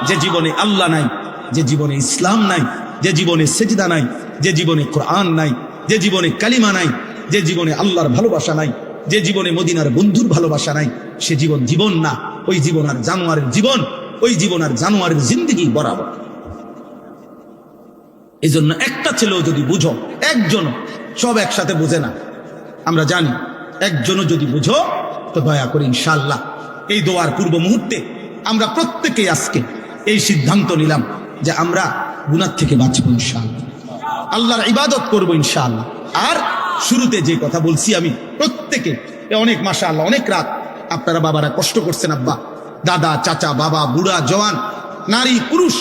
যে জীবনে আল্লাহ নাই, যে জীবনে ইসলাম নাই, যে জীবনে সেজদা নাই, যে জীবনে কোরআন নাই, যে জীবনে কালিমা নাই, যে জীবনে আল্লাহর ভালোবাসা নাই, যে জীবনে মদিনার বন্ধুর ভালোবাসা নাই, সে জীবন জীবন না, ওই জীবন আর জানোয়ারের জীবন, ওই জীবন আর জানোয়ারের জিন্দেগি বরাবর। এই জন্য একটা ছেলেও যদি বুঝো, একজনও, সব একসাথে বোঝে না আমরা জানি, একজনও যদি বুঝো তো দয়া করে ইনশাআল্লাহ এই দোয়ার পূর্ব মুহূর্তে আমরা প্রত্যেকেই আজকে এই সিদ্ধান্ত নিলাম যে আমরা গুনাহ থেকে বাঁচবো ইনশাআল্লাহ, আল্লাহর ইবাদত করবো ইনশাআল্লাহ। আর শুরুতে যে কথা বলছি আমি, প্রত্যেকে অনেক মাশাআল্লাহ অনেক রাত আপনারা বাবারা কষ্ট করছেন, আব্বা দাদা চাচা বাবা বুড়া জওয়ান নারী পুরুষ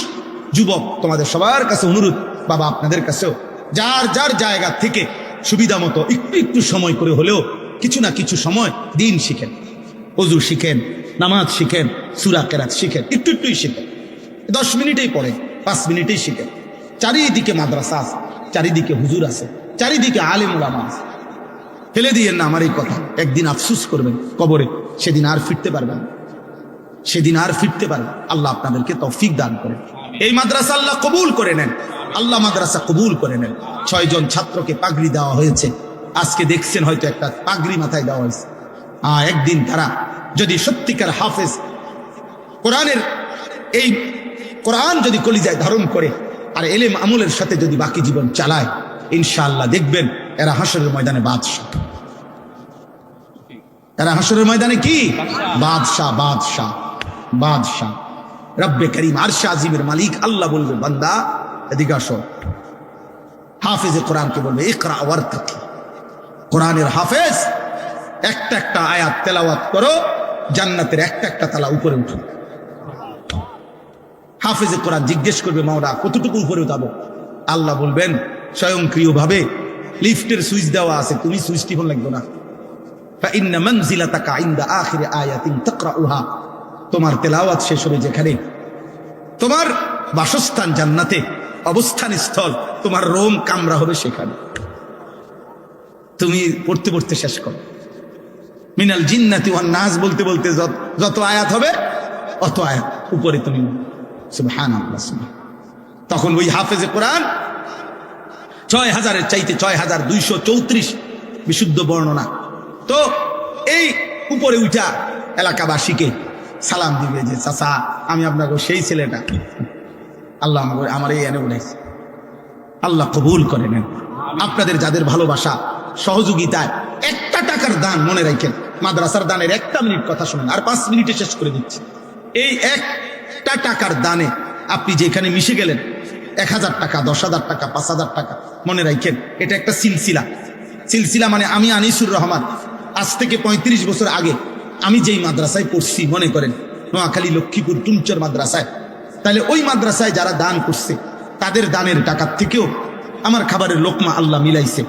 যুবক, তোমাদের সবার কাছে অনুরোধ, বাবা আপনাদের কাছেও যার যার জায়গা থেকে সুবিধা মতো একটু একটু সময় করে হলেও কিছু না কিছু সময় দিন শিখেন, ওযু শিখেন, নামাজ শিখেন, সূরা কেরাত শিখেন, একটু একটুই শিখেন, 10 মিনিটেই পড়েন, 5 মিনিটেই শিখেন। চারিদিকে মাদ্রাসা আছে, চারিদিকে হুজুর আছে, চারিদিকে আলেম ওলামা আছে। ফেলে দিয়েন না আমার এই কথা, একদিন আফসোস করবেন কবরে, সেদিন আর ফিরতে পারবেন, সেদিন আর ফিরতে পারবেন। আল্লাহ আপনাদেরকে তৌফিক দান করেন। এই মাদ্রাসা আল্লাহ কবুল করে নেন, আল্লাহ মাদ্রাসা কবুল করে নেন। 6 জন ছাত্রকে পাগড়ি দেওয়া হয়েছে, আজকে দেখছেন হয়তো একটা পাগড়ি মাথায় দেওয়া হয়েছে। একদিন তারা যদি সত্যিকার হাফেজ, কোরআনের এই কোরআন যদি কলিজায় ধারণ করে আর এলেম আমলের সাথে যদি বাকি জীবন চালায়, ইনশাআল্লাহ দেখবেন এরা হাসরের ময়দানে বাদশা, এরা হাসরের ময়দানে কি বাদশা, বাদশা, বাদশা। রব্বে করিম আরশে আজিমের মালিক আল্লাহ বলবে বান্দা এদিকে আসো। হাফেজে কোরআনকে বলবে ইকরা ওয়ারতাকি, কোরআনের হাফেজ একটা একটা আয়াত তেলাওয়াত করো, জান্নাতের একটা একটা তালা উপরে উঠো। হাফেজে কোরআন জিজ্ঞেস করবে মাওলা কতটুকু উপরে উঠাবো? আল্লাহ বলবেন স্বয়ংক্রিয়ভাবে লিফটের সুইচ দেওয়া আছে, তুমি সুইচ টিপন লাগবে না। ফাইন্না মানজিলাতাকা ইনদা আখিরি আয়াতিন তাকরাউহা, তোমার তেলাওয়াত শেষ হবে যেখানে, তোমার বাসস্থান জান্নাতে, অবস্থান স্থল তোমার রোম কামরা হবে সেখানে। তুমি পড়তে পড়তে শেষ করো, মিনাল জিন্নাতি ওয়ান নাস বলতে বলতে যত আয়াত হবে অত আয়াত উপরে তুমি সুবহানাল্লাহ। তখন ওই হাফেজে কোরআন 6000-এর চাইতে 6234 বিশুদ্ধ বর্ণনা, তো এই উপরে উঠা এলাকাবাসীকে সালাম দিবে যে চাচা আমি আপনাকে সেই ছেলেটা, আল্লাহ আমার এই এনে উঠেছে। আল্লাহ কবুল করে নেন। আপনাদের যাদের ভালোবাসা সহযোগিতায় একটা টাকার দান মনে রাখেন, মাদ্রাসার দানের 1 মিনিট কথা শুনেন, আর 5 মিনিটে শেষ করে দিচ্ছি। এই একটা টাকার দানে আপনি যেখানে মিশে গেলেন, 1000 টাকা, 10,000 টাকা, 5,000 টাকা, মনে রাখেন এটা একটা সিলসিলা। সিলসিলা মানে আমি আনিসুর রহমান আজ থেকে 35 বছর আগে আমি যেই মাদ্রাসায় পড়ছি, মনে করেন নোয়াখালী লক্ষ্মীপুর টুমচর মাদ্রাসায়, তাহলে ওই মাদ্রাসায় যারা দান করছে তাদের দানের টাকার থেকেও আমার খাবারের লোকমা আল্লাহ মিলাইছে।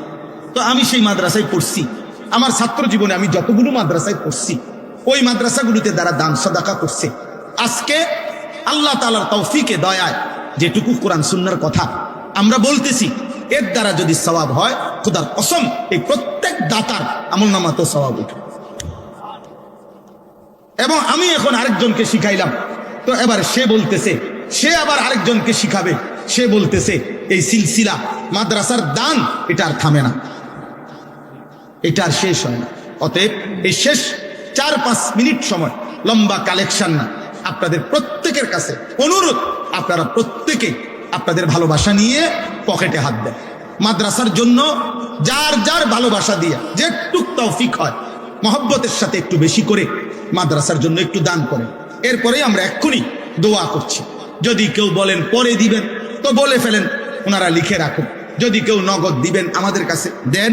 তো আমি সেই মাদ্রাসায় পড়ছি, আমার ছাত্র জীবনে আমি যতগুলো মাদ্রাসায় পড়ছি ওই মাদ্রাসাগুলোতে যারা দান সাদাকা করছে, আজকে আল্লাহ তাআলার তৌফিকে দয়ায় যেটুকু কোরআন সুন্নাহর কথা আমরা বলতেছি, এর দ্বারা যদি সওয়াব হয়, খোদার কসম এই প্রত্যেক দাতার আমলনামাতে সওয়াব উঠে। এবং আমি এখন আরেকজনকে শিখাইলাম, তো এবার সে বলতেছে, সে আবার আরেকজনকে শিখাবে, সে বলতেছে এই সিলসিলা মাদ্রাসার দান এটা আর থামে না, এটা আর শেষ হয় না। অতএব এই শেষ 4-5 মিনিট সময়, লম্বা কালেকশন না, আপনাদের প্রত্যেকের কাছে অনুরোধ, আপনারা প্রত্যেকে আপনাদের ভালোবাসা নিয়ে পকেটে হাত দেন। মাদ্রাসার জন্য যার যার ভালোবাসা দিয়ে যেটুক তৌফিক হয় মহব্বতের সাথে একটু বেশি করে মাদ্রাসার জন্য একটু দান করেন। এরপরে আমরা এক্ষুনি দোয়া করছি। যদি কেউ বলেন পরে দিবেন তো বলে ফেলেন, ওনারা লিখে রাখুন। যদি কেউ নগদ দিবেন আমাদের কাছে দেন,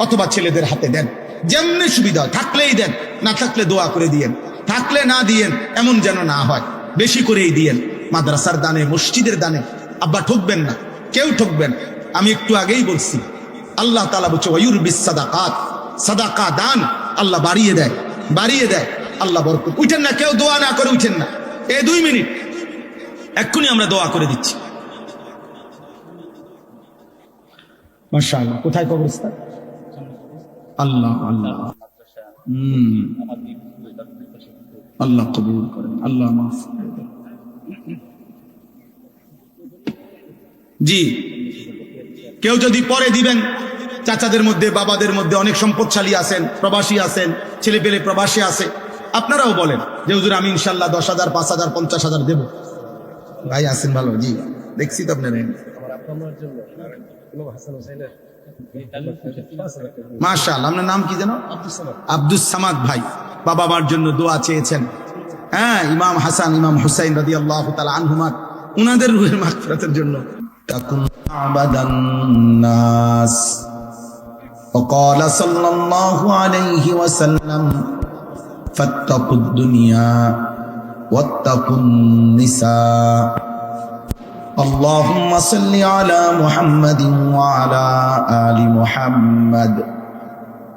অথবা ছেলেদের হাতে দেন, যেমনি সুবিধা হয়। থাকলেই দেন, না থাকলে দোয়া করে দিয়েন, থাকলে না দিয়েন এমন যেন না হয়, বেশি করেই দিয়েন। মাদ্রাসার দানে, মসজিদের দানে আব্বা ঠকবেন না, কেউ ঠকবেন। আমি একটু আগেই বলছি, আল্লাহ তাআলা বলছে ওয়ায়ুরবিস সাদাকাত, সাদাকা দান আল্লাহ বাড়িয়ে দেয়, বাড়িয়ে দেয় আল্লাহ বরকত। উঠেন না, কেউ দোয়া না করে উঠেন না। এই 2 মিনিট এক্ষুনি আমরা দোয়া করে দিচ্ছি। মাশাআল্লাহ। কোথায় কবরস্থান? আল্লাহ আল্লাহ আল্লাহ কবুল করেন, আল্লাহ মাফ করে দেন। জি, কেউ যদি পরে দিবেন, চাচাদের মধ্যে, বাবাদের মধ্যে অনেক সম্পদশালী আছেন, প্রবাসী আছেন, ছেলে পেলে প্রবাসী আছে, আপনারাও বলেন যে হুজুর আমি ইনশাল্লাহ 10,000, 5,000, 50,000 দেব। ভাই আছেন ভালো? জি, দেখছি তো আপনারা। মাশাআল্লাহ। আপনার নাম কি যেন? আব্দুস সামাদ ভাই। বাবা মার জন্য দোয়া চেয়েছেন। হ্যাঁ, ইমাম হাসান, ইমাম হুসাইন রাদিয়াল্লাহু তাআলা আনহুমা, উনাদের রূহের মাগফিরাতের জন্য। তাকুন আবাদান নাস وقال صلى الله عليه وسلم فاتقوا الدنيا واتقوا النساء اللهم صل على محمد وعلى آل محمد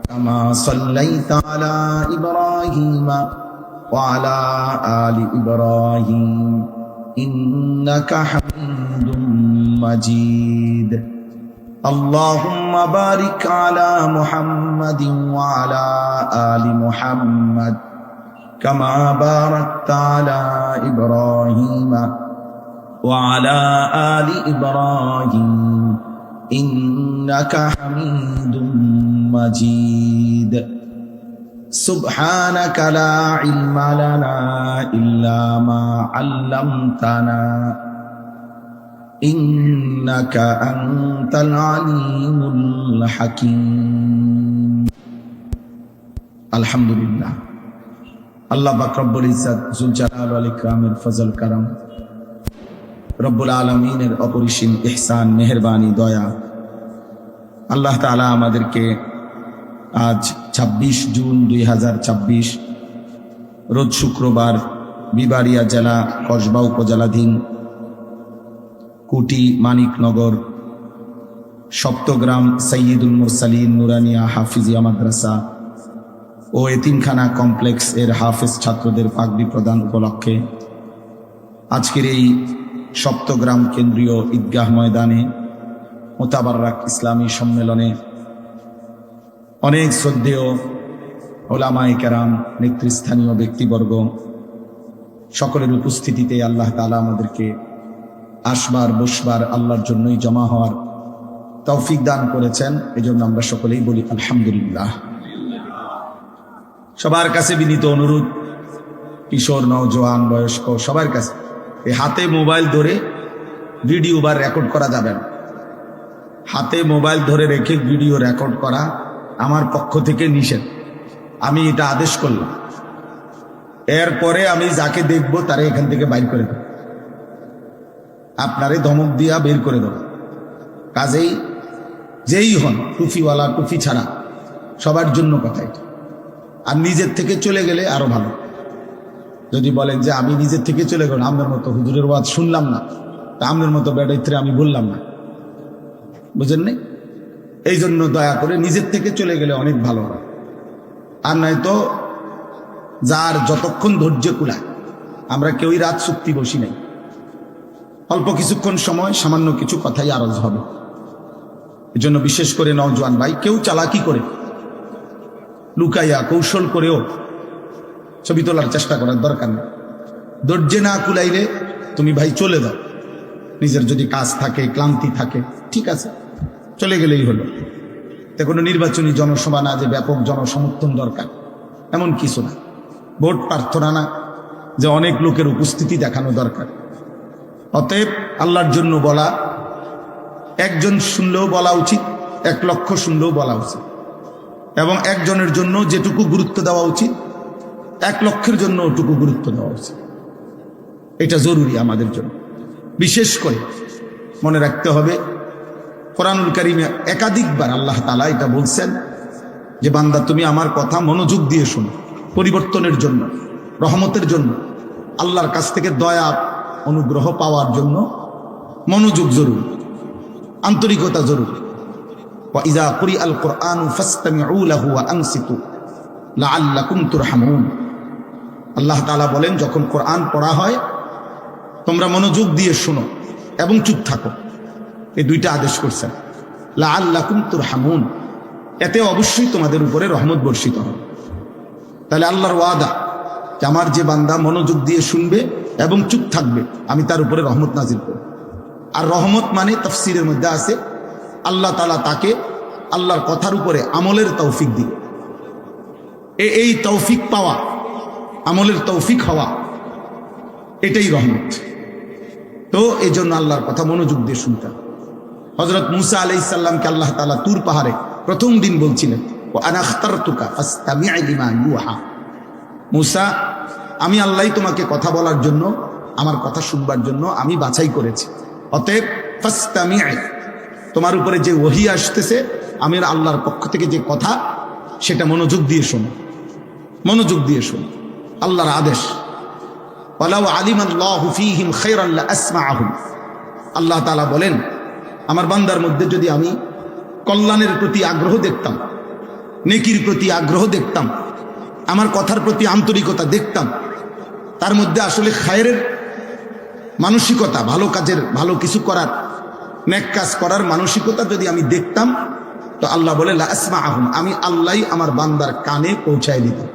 كما صليت على إبراهيم وعلى آل إبراهيم إنك حميد مجيد اللهم بارك على محمد وعلى آل محمد كما باركت على إبراهيم وعلى آل إبراهيم إنك حميد مجيد سبحانك لا علم لنا إلا ما علمتنا إنك أنت العليم الحكيم الحمد لله আল্লাহ পাক রব্বুল ইজ্জত যুল জালাল ওয়াল ইকরামের ফজল করম, রব্বুল আলামিনের অপরিসীম ইহসান, মেহেরবানি, দয়া, আল্লাহ তাআলা আমাদেরকে আজ 26 জুন 2026 রোজ শুক্রবার বিবাড়িয়া জেলা কসবা উপজেলাধীন কুটি মানিকনগর সপ্তগ্রাম সৈয়দুল মুরসালিন নুরানিয়া হাফিজিয়া মাদ্রাসা ও এতিমখানা কমপ্লেক্স এর হাফেজ ছাত্রদের পাগড়ি প্রদান উপলক্ষে আজকের এই সপ্তগ্রাম কেন্দ্রীয় ঈদগাহ ময়দানে মোতাবাররাক ইসলামী সম্মেলনে অনেক শ্রদ্ধেয় ওলামায়ে কেরাম, নেতৃস্থানীয় ব্যক্তিবর্গ সকলের উপস্থিতিতে আল্লাহ তাআলা আমাদেরকে আসবার বসবার আল্লাহর জন্যই জমা হওয়ার তৌফিক দান করেছেন। এজন্য আমরা সকলেই বলি আলহামদুলিল্লাহ। সবার কাছে বিনীত অনুরোধ, কিশোর, নওজোয়ান, বয়স্ক সবার কাছে, এই হাতে মোবাইল ধরে ভিডিও বা রেকর্ড করা যাবে না। হাতে মোবাইল ধরে রেখে ভিডিও রেকর্ড করা আমার পক্ষ থেকে নিষেধ। আমি এটা আদেশ করলাম। এরপরে আমি যাকে দেখব তারে এখান থেকে বাইর করে দেব, আপনারে ধমক দিয়া বের করে দেব। কাজেই যেই হন, টুফিওয়ালা, টুফি ছাড়া, সবার জন্য কথা এটা। আর নিজের থেকে চলে গেলে আরো ভালো। যদি বলেন যে আমি নিজের থেকে চলে গেলাম, আপনার মতো হুজুরের ওয়াজ শুনলাম না, তা আপনার মতো বেড়াইতে আমি বললাম না, বুঝেন নাই? এই জন্য দয়া করে নিজের থেকে চলে গেলে অনেক ভালো হয়। আর নয়তো যার যতক্ষণ ধৈর্য কুলায়, আমরা কেউই রাত চুক্তি বসি নাই, অল্প কিছুক্ষণ সময় সামান্য কিছু কথাই আরজ হবে। এজন্য বিশেষ করে নওজোয়ান ভাই, কেউ চালাকি করে লুকাইয়া কৌশল করেও ছবি তোলার চেষ্টা করার দরকার নেই। ধৈর্যে না কুলাইলে তুমি ভাই চলে দাও। নিজের যদি কাজ থাকে, ক্লান্তি থাকে, ঠিক আছে, চলে গেলেই হলো। তে কোনো নির্বাচনী জনসভা না যে ব্যাপক জনসমর্থন দরকার, এমন কিছু না। ভোট প্রার্থনা না যে অনেক লোকের উপস্থিতি দেখানো দরকার। অতএব আল্লাহর জন্য বলা, একজন শুনলেও বলা উচিত, 1 লক্ষ শুনলেও বলা উচিত, এবং একজনের জন্য যেটুকু গুরুত্ব দেওয়া উচিত 1 লক্ষের জন্য ওটুকু গুরুত্ব দেওয়া উচিত। এটা জরুরি আমাদের জন্য। বিশেষ করে মনে রাখতে হবে, কোরআনুল কারীমে একাধিকবার আল্লাহ তাআলা এটা বলছেন যে বান্দা তুমি আমার কথা মনোযোগ দিয়ে শোনো। পরিবর্তনের জন্য, রহমতের জন্য, আল্লাহর কাছ থেকে দয়া অনুগ্রহ পাওয়ার জন্য মনোযোগ জরুরি, আন্তরিকতা জরুরি। ওয়া ইযা কুরিআল কুরআনু ফাসতামিউ লাহু ওয়া আনসিতু লাআল্লাকুম তুরহামুন। আল্লাহ তাআলা বলেন, যখন কোরআন পড়া হয় তোমরা মনোযোগ দিয়ে শোনো এবং চুপ থাকো। এই 2টা আদেশ করছেন, লাআল্লাকুম তুরহামুন, এতে অবশ্যই তোমাদের উপরে রহমত বর্ষিত হবে। তাহলে আল্লাহর ওয়াদা যে আমার যে বান্দা মনোযোগ দিয়ে শুনবে এবং চুপ থাকবে, আমি তার উপরে রহমত নাজিল করব। আর রহমত মানে তাফসীরের মধ্যে আছে আল্লাহ তাআলা তাকে আল্লাহর কথার উপরে আমলের তৌফিক দিবে। এই তৌফিক পাওয়া, আমলের তৌফিক হওয়া, এটাই রহমত। তো এই জন্য আল্লাহর কথা মনোযোগ দিয়ে শুনতাম। হযরত মূসা আলাইহিস সালামকে আল্লাহ তাআলা তুর পাহাড়ে প্রথম দিন বলছিলেন, ওয়া আনা আখতারতুকা ফাসতামি' লিমা ইউহা। মূসা, আমি আল্লাহই তোমাকে কথা বলার জন্য, আমার কথা শুনবার জন্য আমি বাছাই করেছি। অতএব ফাসতামি', তোমার উপরে যে ওহী আসতেছে, আমি আল্লাহর পক্ষ থেকে যে কথা, সেটা মনোযোগ দিয়ে শোনো, মনোযোগ দিয়ে শোনো। আল্লাহর আদেশ, ওয়ালাউ আলিমাল্লাহু ফীহিম খায়রান লাআসমাআহুম। আল্লাহ তাআলা বলেন, আমার বান্দার মধ্যে যদি আমি কল্যাণের প্রতি আগ্রহ দেখতাম, নেকির প্রতি আগ্রহ দেখতাম, আমার কথার প্রতি আন্তরিকতা দেখতাম, তার মধ্যে আসলে খায়রের মানসিকতা, ভালো কাজের, ভালো কিছু করার, নেক কাজ করার মানসিকতা যদি আমি দেখতাম, তো আল্লাহ বলে লাআসমাআহুম, আমি আল্লাহই আমার বান্দার কানে পৌঁছায় দিতাম।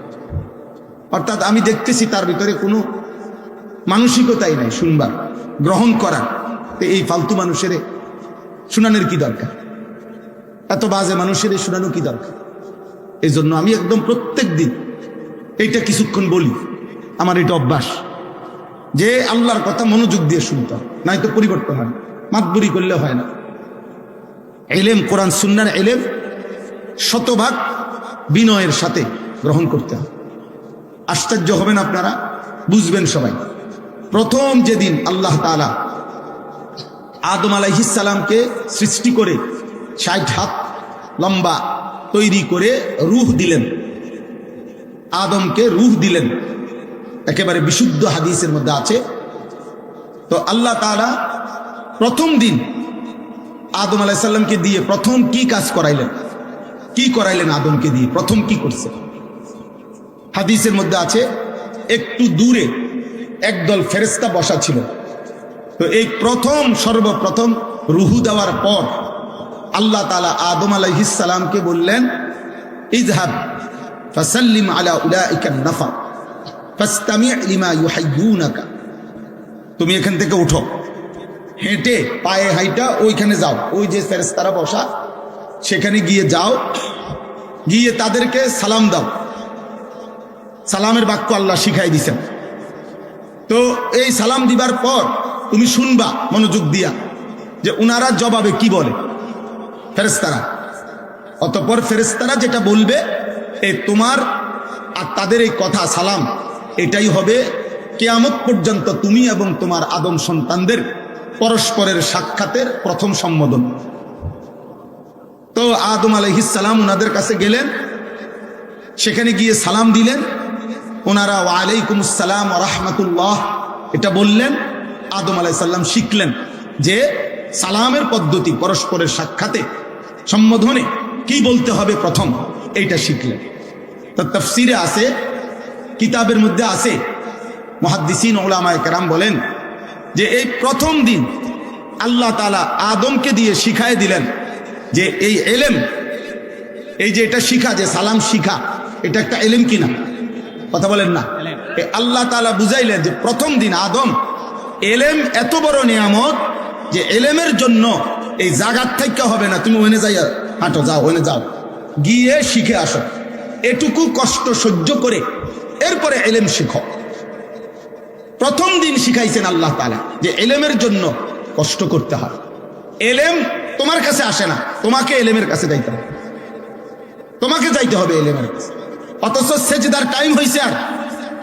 অর্থাৎ আমি দেখতেছি তার ভিতরে কোনো মানসিকতাই নাই শুনবার, গ্রহণ করার। তো এই ফালতু মানুষের শুনানোর কি দরকার? এত বাজে মানুষের শুনানো কি দরকার? এই জন্য আমি একদম প্রত্যেক দিন এইটা কিছুক্ষণ বলি, আমার এটা অভ্যাস যে আল্লাহর কথা মনোযোগ দিয়ে শুনতে হয়, নয়তো পরিবর্তন হয় না, মাতবুরি করলে হয় না। ইলম, কোরআন সুন্নাহর ইলম শতভাগ বিনয়ের সাথে গ্রহণ করতে হয়। আশ্চর্য হবেন আপনারা, বুঝবেন সবাই। প্রথম যেদিন আল্লাহ তাআলা আদম আলাইহিস সালামকে সৃষ্টি করে 60 হাত লম্বা তৈরি করে রূহ দিলেন, আদমকে রূহ দিলেন, একেবারে বিশুদ্ধ হাদিসের মধ্যে আছে। তো আল্লাহ তাআলা প্রথম দিন আদম আলাইহিস সালামকে দিয়ে প্রথম কি কাজ করাইলেন, কি করাইলেন আদমকে দিয়ে? প্রথম কি করছে? হাদিসের মধ্যে আছে, একটু দূরে একদল ফেরেশতা বসা ছিল। তো এই প্রথম, সর্বপ্রথম রূহ দেওয়ার পর আল্লাহ তাআলা আদম আলাইহিস সালামকে বললেন, ইযহাব ফাসাল্লিম আলা উলাইকা নাফা ফাসতামি' লিমা ইউহাইয়ুনাকা। তুমি এখান থেকে উঠো, হেঁটে পায়ে হাইটা ওইখানে যাও, ওই যে ফেরেশতারা বসা সেখানে গিয়ে যাও, গিয়ে তাদেরকে সালাম দাও। সালামের বাক্য আল্লাহ শিখাই দিছেন। তো এই সালাম দিবার পর তুমি শুনবা মনোযোগ দিয়া যে উনারা জবাবে কি বলে ফেরেশতারা। অতঃপর ফেরেশতারা যেটা বলবে, এই তোমার আর তাদের এই কথা, সালাম, এটাই হবে কিয়ামত পর্যন্ত তুমি এবং তোমার আদম সন্তানদের পরস্পরের সাক্ষাতের প্রথম সম্বোধন। তো আদম আলাইহিস সালাম ওনাদের কাছে গেলেন, সেখানে গিয়ে সালাম দিলেন। ওনারা ওয়া আলাইকুমুস সালাম ওয়া রাহমাতুল্লাহ এটা বললেন। আদম আলাইহিস সালাম শিখলেন যে সালামের পদ্ধতি, পরস্পরের সাক্ষাতে সম্বোধনে কি বলতে হবে প্রথম, এইটা শিখলেন। তো তাফসীরে আছে, কিতাবের মধ্যে আছে, মুহাদ্দিসিন উলামায়ে কেরাম বলেন যে এই প্রথম দিন আল্লাহ তাআলা আদমকে দিয়ে শিখায় দিলেন যে এই এলেম, এই যে এটা শিখা, যে সালাম শিখা, এটা একটা এলেম কিনা? কথা বলেন না। আল্লাহ তাআলা বুঝাইলেন যে প্রথম দিন আদম, এলেম এত বড় নিয়ামত যে এলেমের জন্য এই জাগাত থেকে হবে না, তুমি ওখানে যাই হাঁটো, যাও ওখানে যাও, গিয়ে শিখে আসো, এটুকু কষ্ট সহ্য করে এরপরে এলেম শিখো। প্রথম দিন শিখাইছেন আল্লাহ তাআলা যে এলেমের জন্য কষ্ট করতে হয়। এলেম তোমার কাছে আসে না, তোমাকে এলেমের কাছে যাইতে হবে, তোমাকে যাইতে হবে এলেমের কাছে। অথচ সেজদার টাইম হয়েছে, আর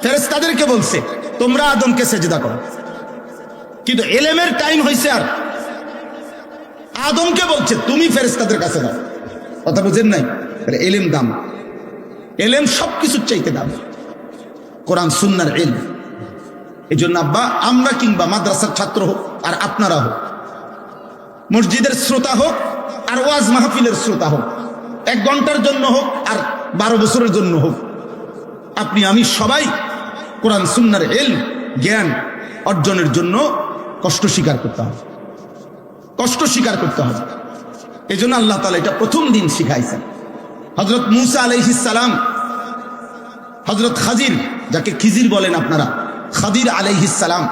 ফেরেশতাদেরকে বলছে তোমরা আদমকে সেজদা করো, কিন্তু এলেমের টাইম হয়েছে আর আদমকে বলছে তুমি ফেরেশতাদের কাছে দাও। কথা বুঝেন নাই? এলেম দাম, এলেম সবকিছুর চাইতে দাম, কোরআন সুন্নাহর ইলম। এই জন্য আব্বা, আমরা কিংবা মাদ্রাসার ছাত্র হোক আর আপনারা হোক, মসজিদের শ্রোতা হোক আর ওয়াজ মাহফিলের শ্রোতা হোক, 1 ঘন্টার জন্য হোক আর 12 বছরের জন্য হোক, আপনি আমি সবাই কোরআন সুন্নাহর ইলম, জ্ঞান অর্জনের জন্য কষ্ট স্বীকার করতে হবে, কষ্ট স্বীকার করতে হবে। এই জন্য আল্লাহ তাআলা এটা প্রথম দিন শিখাইছেন। হযরত মূসা আলাইহিস সালাম, হযরত খাজির, যাকে খিজির বলেন আপনারা, খাদির আলাইহিস সালাম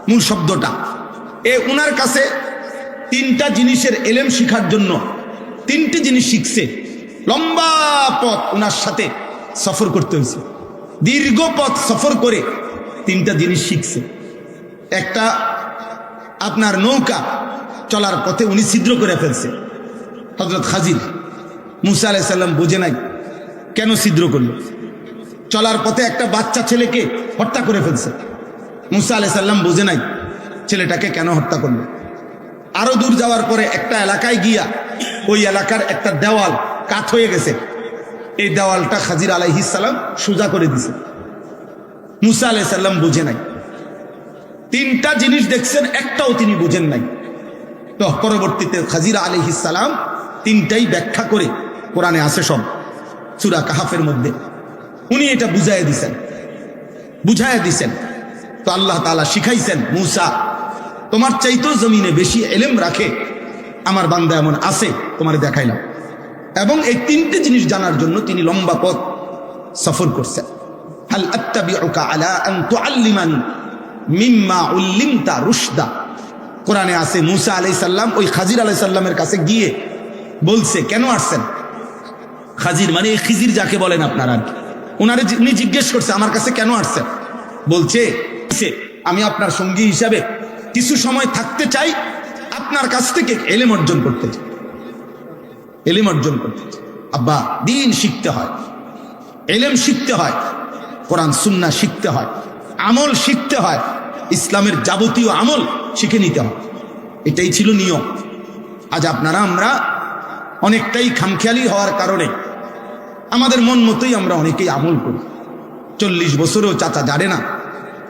মূল শব্দটা, উনার কাছে 3টা জিনিসের এলেম শিখার জন্য 3টি জিনিস শিখছে। লম্বা পথ উনার সাথে সফর করতে হয়েছে, দীর্ঘ পথ সফর করে 3টা জিনিস শিখছে। একটা, আপনার নৌকা চলার পথে উনি ছিদ্র করে ফেলছে হযরত খাজির। মূসা আলাইহিস সালাম বুঝে নাই কেন ছিদ্র করলো। চলার পথে একটা বাচ্চা ছেলেকে হত্যা করে ফেলছে, মূসা আলাইহিস সালাম বুঝে নাই ছেলেটাকে কেন হত্যা করলো। আরো দূর যাওয়ার পরে একটা এলাকায় গিয়া ওই এলাকার একটা দেওয়াল কাত হয়ে গেছে, এই দেওয়ালটা খাজির আলাইহিস সালাম সোজা করে দিছে, মূসা আলাইহিস সালাম বুঝে নাই। 3টা জিনিস দেখছেন, একটাও তিনি বুঝেন নাই। তো পরবর্তীতে খাজির আলাইহিস সালাম 3টাই ব্যাখ্যা করে, কোরআনে আছে সব, সূরা কাহাফের মধ্যে উনি এটা বুঝাইয়া দিছেন। তো আল্লাহ তাআলা শিখাইছেন, মূসা তোমার চাইতেও জমিনে বেশি ইলম রাখে আমার বান্দা এমন আছে, তোমারে দেখাইলাম। এবং এই 3টে জিনিস জানার জন্য তিনি লম্বা পথ সফর করছেন। হাল আত্তাবিউকা আলা আন তুআল্লিমানি মিম্মা উল্লিমতা রুশদা, কোরআনে আছে মূসা আলাইহিস সালাম ওই খাজির আলাইহিস সালামের কাছে গিয়ে বলছে, কেন আসছেন? খাজির মানে এই খিজির যাকে বলেন আপনারা, উনি জিজ্ঞেস করছে আমার কাছে কেন আসছেন? বলছে আমি আপনার সঙ্গী হিসাবে কিছু সময় থাকতে চাই, আপনার কাছ থেকে ইলম অর্জন করতে চাই, ইলম অর্জন করতে চাই। আব্বা, দিন শিখতে হয়, ইলম শিখতে হয়, কোরআন সুন্নাহ শিখতে হয়, আমল শিখতে হয়, ইসলামের যাবতীয় আমল শিখে নিতে হয়। এটাই ছিল নিয়ম। আজ আমরা অনেকটাই খামখেয়ালি হওয়ার কারণে আমাদের মন মতোই আমরা অনেকেই আমল করি। 40 বছরেও চাচা জানে না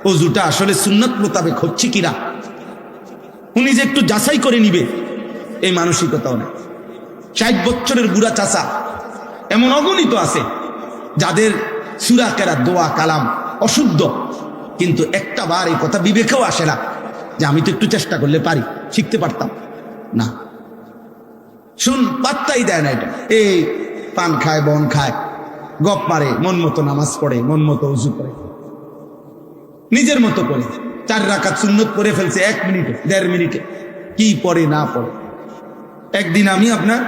ওযুটা আসলে সুন্নত মোতাবেক হচ্ছে কিনা, উনি যে একটু যাচাই করে নিবে এই মানসিকতাও নেই। 60 বছরের বুড়া চাচা এমন অগণিত আছে যাদের সূরা কেরাত, দোয়া কালাম অশুদ্ধ, কিন্তু একটা বার এই কথা বিবেকেও আসে না যে আমি তো একটু চেষ্টা করলে পারি, শিখতে পারতাম না। পাত্তাই দেয় না এটা। এই পান খায়, বন খায়, গপ মারে, মন মতো নামাজ পড়ে, মন মতো উজু করে, নিজের মতো করে 4 রাকাত সুন্নত পড়ে ফেলছে 1 মিনিটে, 1.5 মিনিটে, কি পড়ে না পড়ে। একদিন আমি আপনার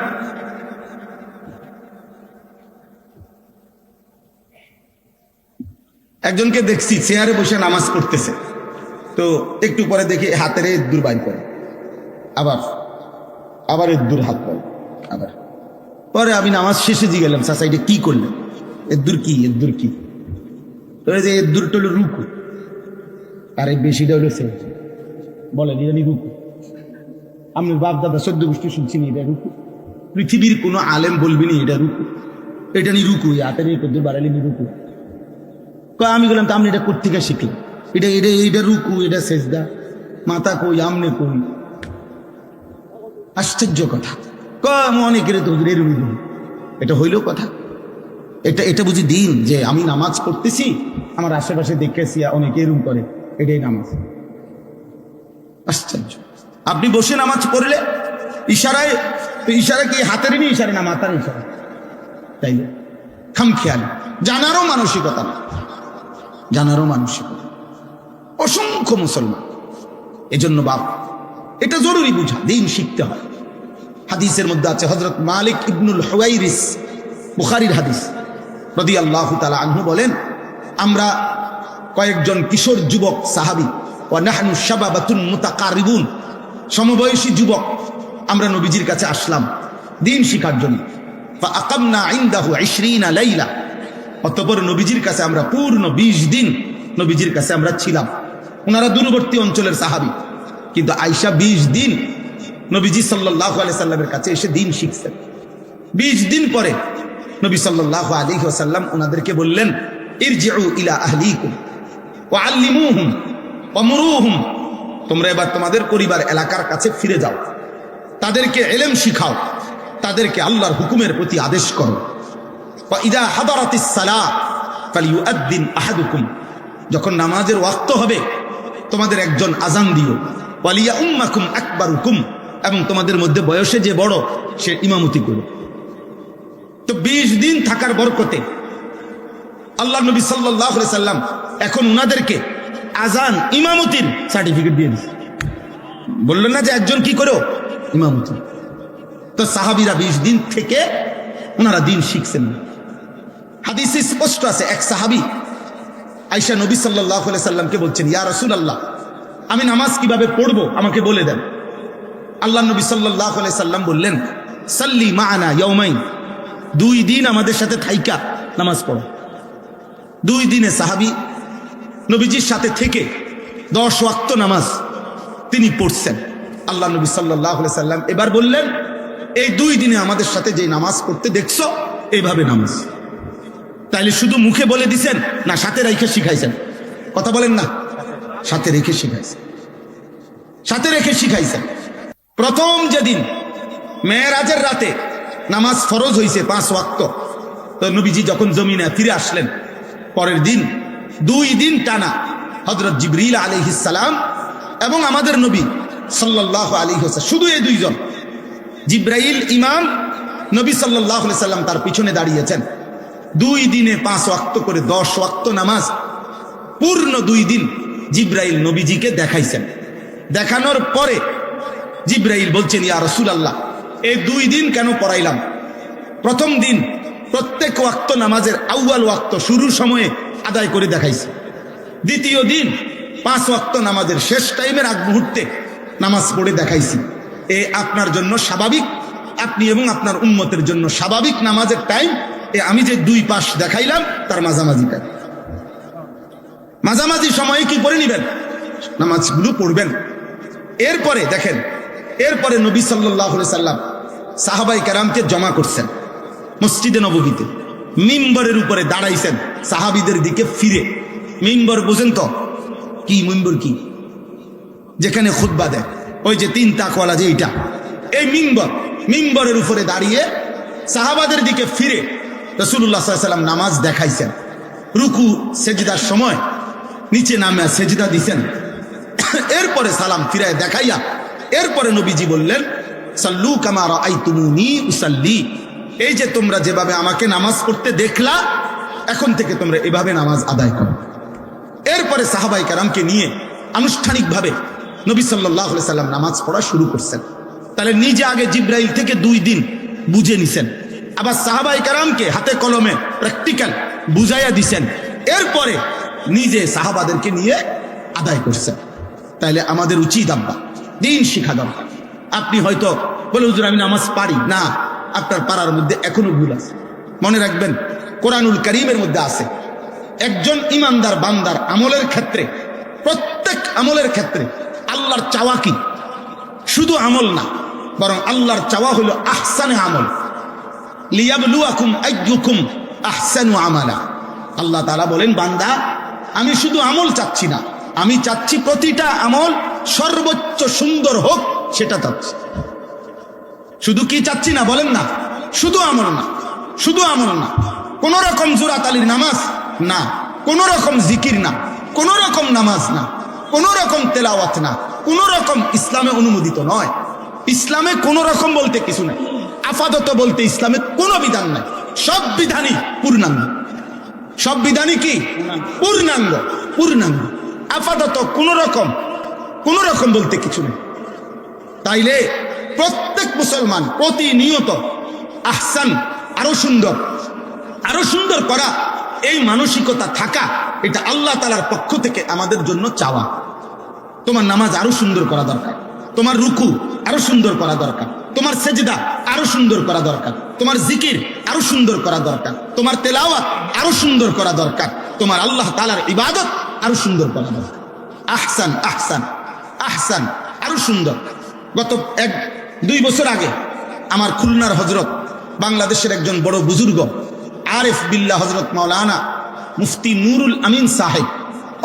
একজনকে দেখছি চেয়ারে বসে নামাজ পড়তেছে, তো একটু পরে দেখি হাতের ইদ্দুর বাইর করে, আবার ইদ্দুর হাত করে, আবার পরে আমি নামাজ শেষে দিয়ে গেলাম, চাচা এটা কি করলেন? ইদ্দুর কি? যে ইদ্দুরটা হলো রুকু, আর এই বেশিটা হলো সে বলেন এটা নি রুকু। আমি বাপ দাদা 14 গোষ্ঠী শুনছি নি এটা রুকু, পৃথিবীর কোনো আলেম বলবি নি এটা রুকু, এটা নি রুকু, হাতের ইদ্দুর বাড়ালি নি রুকু। আমি বললাম তো আপনি এটা কোত্থেকে শিখলেন? এটা রুকু, এটা সেজদা, মাথা কই, আমনে কই? আশ্চর্য কথা। অনেকের তো এটা হইল কথা? এটা বুঝি দিন যে আমি নামাজ পড়তেছি, আমার আশেপাশে দেখেছি অনেকে এরকম করে, এটাই নামাজ? আশ্চর্য। আপনি বসে নামাজ পড়লে ইশারায় তো ইশারা কি হাতের নি ইশারা না মাথার ইশারা? তাই খামখেয়ালি, জানারও মানসিকতা না, জানারও মানসিকতা। অসংখ্য মুসলমান এজন্য বাপ এটা জরুরি বুঝা, দিন শিখতে হয়। হাদিসের মধ্যে আছে হযরত মালিক ইবনুল হুয়াইরিস, বুখারীর হাদিস, রাদিয়াল্লাহু তাআলা আনহু বলেন, আমরা কয়েকজন কিশোর যুবক সাহাবী, ওয়া নাহনু শাবাবাতুন মুতাকারিবুন, সমবয়সী যুবক, আমরা নবীজির কাছে আসলাম দিন শিখার জন্য। ফাআকামনা ইনদাহু 20 লাইলা, অতঃপর নবীজির কাছে আমরা পূর্ণ 20 দিন নবীজির কাছে আমরা ছিলাম। ওনারা দূরবর্তী অঞ্চলের সাহাবী, কিন্তু আয়েশা 20 দিন নবীজি সাল্লাল্লাহু আলাইহি সাল্লামের কাছে এসে দিন শিখছেন। 20 দিন পরে নবী সাল্লাল্লাহু আলাইহি ওয়াসাল্লাম ওনাদেরকে বললেন, ইরজিউ ইলা আহলিকুম ওয়া আল্লিমুহুম ওয়া মুরুহুম, তোমরা এবার তোমাদের পরিবার এলাকার কাছে ফিরে যাও, তাদেরকে ইলম শিখাও, তাদেরকে আল্লাহর হুকুমের প্রতি আদেশ করো। ওয়া ইযা হাদারাতিস সালাহ ফালিউআদ্দিন আহাদুকুম, যখন নামাজের ওয়াক্ত হবে তোমাদের একজন আজান দিও। ওয়ালিয়া উম্মাকুম আকবারুকুম, এবং তোমাদের মধ্যে বয়সে যে বড় সে ইমামতি করো। তো 20 দিন থাকার বরকতে আল্লাহ নবী সাল্লাল্লাহু আলাইহি সাল্লাম এখন উনাদেরকে আজান ইমামতির সার্টিফিকেট দিয়ে দিয়েছে। বললেন না যে একজন কি করো ইমামতি। তো সাহাবীরা 20 দিন থেকে ওনারা দিন শিখছেন। হাদিসে স্পষ্ট আছে, এক সাহাবী আয়েশা নবী সাল্লাল্লাহু আলাইহি সাল্লামকে বলছেন, ইয়া রাসূলুল্লাহ, আমি নামাজ কিভাবে পড়বো আমাকে বলে দেন। আল্লাহ নবী সাল্লাল্লাহু আলাইহি সাল্লাম বললেন, সাল্লি মা'ানা ইয়াউমাইন, 2 দিন আমাদের সাথে থাইকা নামাজ পড়ো। 2 দিনে সাহাবী নবীজির সাথে থেকে 10 ওয়াক্ত নামাজ তিনি পড়ছেন। আল্লাহ নবী সাল্লাল্লাহু আলাইহি সাল্লাম এবার বললেন, এই 2 দিনে আমাদের সাথে যে নামাজ পড়তে দেখছো এইভাবে নামাজ। তাইলে শুধু মুখে বলে দিছেন না সাথে রেখে শিখাইছেন? কথা বলেন না, সাথে রেখে শিখাইছেন, সাথে রেখে শিখাইছেন। প্রথম যেদিন মেরাজের রাতে নামাজ ফরজ হয়েছে 5 ওয়াক্ত, তো নবীজি যখন জমিনে ফিরে আসলেন পরের দিন 2 দিন টানা হযরত জিবরিল আলাইহিস সালাম এবং আমাদের নবী সাল্লাল্লাহু আলাইহি ওয়াসাল্লাম, শুধু এই 2 জন, জিবরাইল ইমাম, নবী সাল্লাল্লাহু আলাইহি সাল্লাম তার পিছনে দাঁড়িয়েছেন। 2 দিনে 5 ওয়াক্ত করে 10 ওয়াক্ত নামাজ পূর্ণ 2 দিন জিবরাইল নবীজিকে দেখাইছেন। দেখানোর পরে জিবরাইল বলছেন, ইয়া রাসূলুল্লাহ, এই 2 দিন কেন পড়াইলাম? প্রথম দিন প্রত্যেক ওয়াক্ত নামাজের আউয়াল ওয়াক্ত শুরুর সময়ে আদায় করে দেখাইছে। দ্বিতীয় দিন 5 ওয়াক্ত নামাজের শেষ টাইমের আগ মুহূর্তে নামাজ পড়ে দেখাইছি। এ আপনার জন্য স্বাভাবিক, আপনি এবং আপনার উম্মতের জন্য স্বাভাবিক নামাজের টাইম। আমি যে 2 পাশ দেখাইলাম তার মাঝামাঝি টাইম, মাঝামাঝি সময়ে কি করে নিবেন? নামাজগুলো পড়বেন। এরপরে দেখেন, এরপরে নবী সাল্লাল্লাহু আলাইহি সাল্লাম সাহাবায়ে কেরামকে জমা করছেন মসজিদে নববীতে, মিম্বরের উপরে দাঁড়াইছেন সাহাবীদের দিকে ফিরে। মিম্বর বুঝেন তো কি? মিম্বর কি? যেখানে খুতবা দেয়, ওই যে 3 তাকওয়ালা যে এইটা, এই মিম্বর, মিম্বরের উপরে দাঁড়িয়ে সাহাবাদের দিকে ফিরে রাসূলুল্লাহ সাল্লাল্লাহু আলাইহি ওয়াসাল্লাম নামাজ দেখাইছেন। রুকু সেজদার সময় নিচে নামে সেজদা দিছেন। এরপরে সালাম ফিরায় দেখাইয়া এরপরে নবীজি বললেন, সাল্লু কামা রাআইতুমুনি উসাল্লি, এই যে তোমরা যেভাবে আমাকে নামাজ পড়তে দেখলা, এখন থেকে তোমরা এভাবে নামাজ আদায় করো। এরপরে সাহাবায়ে কেরামকে নিয়ে আনুষ্ঠানিকভাবে নবী সাল্লাল্লাহু আলাইহি সাল্লাম নামাজ পড়া শুরু করছেন। তাহলে নিজে আগে জিবরাইল থেকে 2 দিন বুঝে নিছেন, আবার সাহাবায়ে কেরামকে হাতে কলমে প্র্যাকটিক্যাল বুঝাইয়া দিছেন, এরপরে নিজে সাহাবাদেরকে নিয়ে আদায় করছেন। তাইলে আমাদের উচিত আব্বা দিন শিখা দরকার। আপনি হয়তো বলে, হুজুর আমি নামাজ পারি না, আপনার পারার মধ্যে এখনো ভুল আছে। মনে রাখবেন, কোরআনুল কারীমের মধ্যে আছে, একজন ইমানদার বান্দার আমলের ক্ষেত্রে, প্রত্যেক আমলের ক্ষেত্রে আল্লাহর চাওয়া কি? শুধু আমল না, বরং আল্লাহর চাওয়া হলো আহসানে আমল, লিয়াবলুয়াকুম আইয়ুকুম আহসানু আমালা। আল্লাহ তাআলা বলেন, বান্দা আমি শুধু আমল চাচ্ছি না, আমি চাচ্ছি প্রতিটা আমল সর্বোচ্চ সুন্দর হোক, সেটা চাচ্ছি। শুধু কি চাচ্ছি না বলেন না, শুধু আমল না, শুধু আমল না, কোন রকম জোরাতালির নামাজ না, কোন রকম জিকির না, কোন রকম নামাজ না, কোন রকম তেলাওয়াত না, কোন রকম ইসলামে অনুমোদিত নয়। ইসলামে কোন রকম বলতে কিছু নাই। আপাতত বলতে ইসলামে কোনো বিধান নাই, সব বিধানই পূর্ণাঙ্গ। সব বিধানই কি? পূর্ণাঙ্গ। পূর্ণাঙ্গ। আপাতত কোন রকম বলতে কিছু নেই। তাইলে প্রত্যেক মুসলমান প্রতিনিয়ত আহসান, আরো সুন্দর করা, এই মানসিকতা থাকা, এটা আল্লাহ তাআলার পক্ষ থেকে আমাদের জন্য চাওয়া। তোমার নামাজ আরো সুন্দর করা দরকার, তোমার রুকু আরো সুন্দর করা দরকার, তোমার সেজদা আরো সুন্দর করা দরকার, তোমার জিকির আরো সুন্দর করা দরকার, তোমার তেলাওয়াত আরো সুন্দর করা দরকার, তোমার আল্লাহ তাআলার ইবাদত আরো সুন্দর করা দরকার। আহসান আহসান আহসান, আরো সুন্দর। গত 1-2 বছর আগে আমার খুলনার হজরত, বাংলাদেশের একজন বড় বুজুর্গ আরিফ বিল্লাহ হজরত মাওলানা মুফতি নুরুল আমিন সাহেব,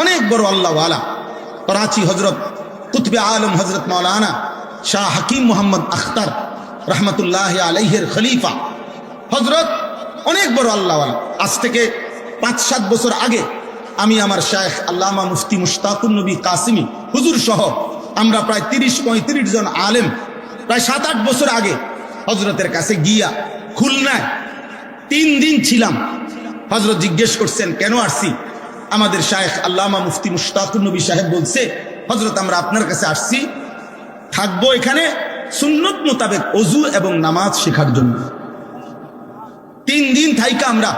অনেক বড় আল্লাহওয়ালা, করাচি হজরত কুতবে আলম হজরত মাওলানা শাহ হাকিম মোহাম্মদ আখতার রহমতুল্লাহ আলাইহের খলিফা হজরত, অনেক বড় আল্লাহওয়ালা। আজ থেকে 5-7 বছর আগে আমি আমার শায়েখ আল্লামা মুফতি মুশতাকুন নবী কাসিমি হুজুর সহ আমরা প্রায় 30-35 জন আলেম প্রায় 7-8 বছর আগে হজরতের কাছে গিয়া খুলনায় 3 দিন ছিলাম। হজরত জিজ্ঞেস করছেন কেন আসছি? আমাদের শায়েখ আল্লামা মুফতি মুশতাকুন নবী সাহেব বলছে, হজরত আমরা আপনার কাছে আসছি, থাকবো এখানে সুন্নত মোতাবেক ওযু এবং নামাজ শেখার জন্য। 3 দিন থাইকা আমরা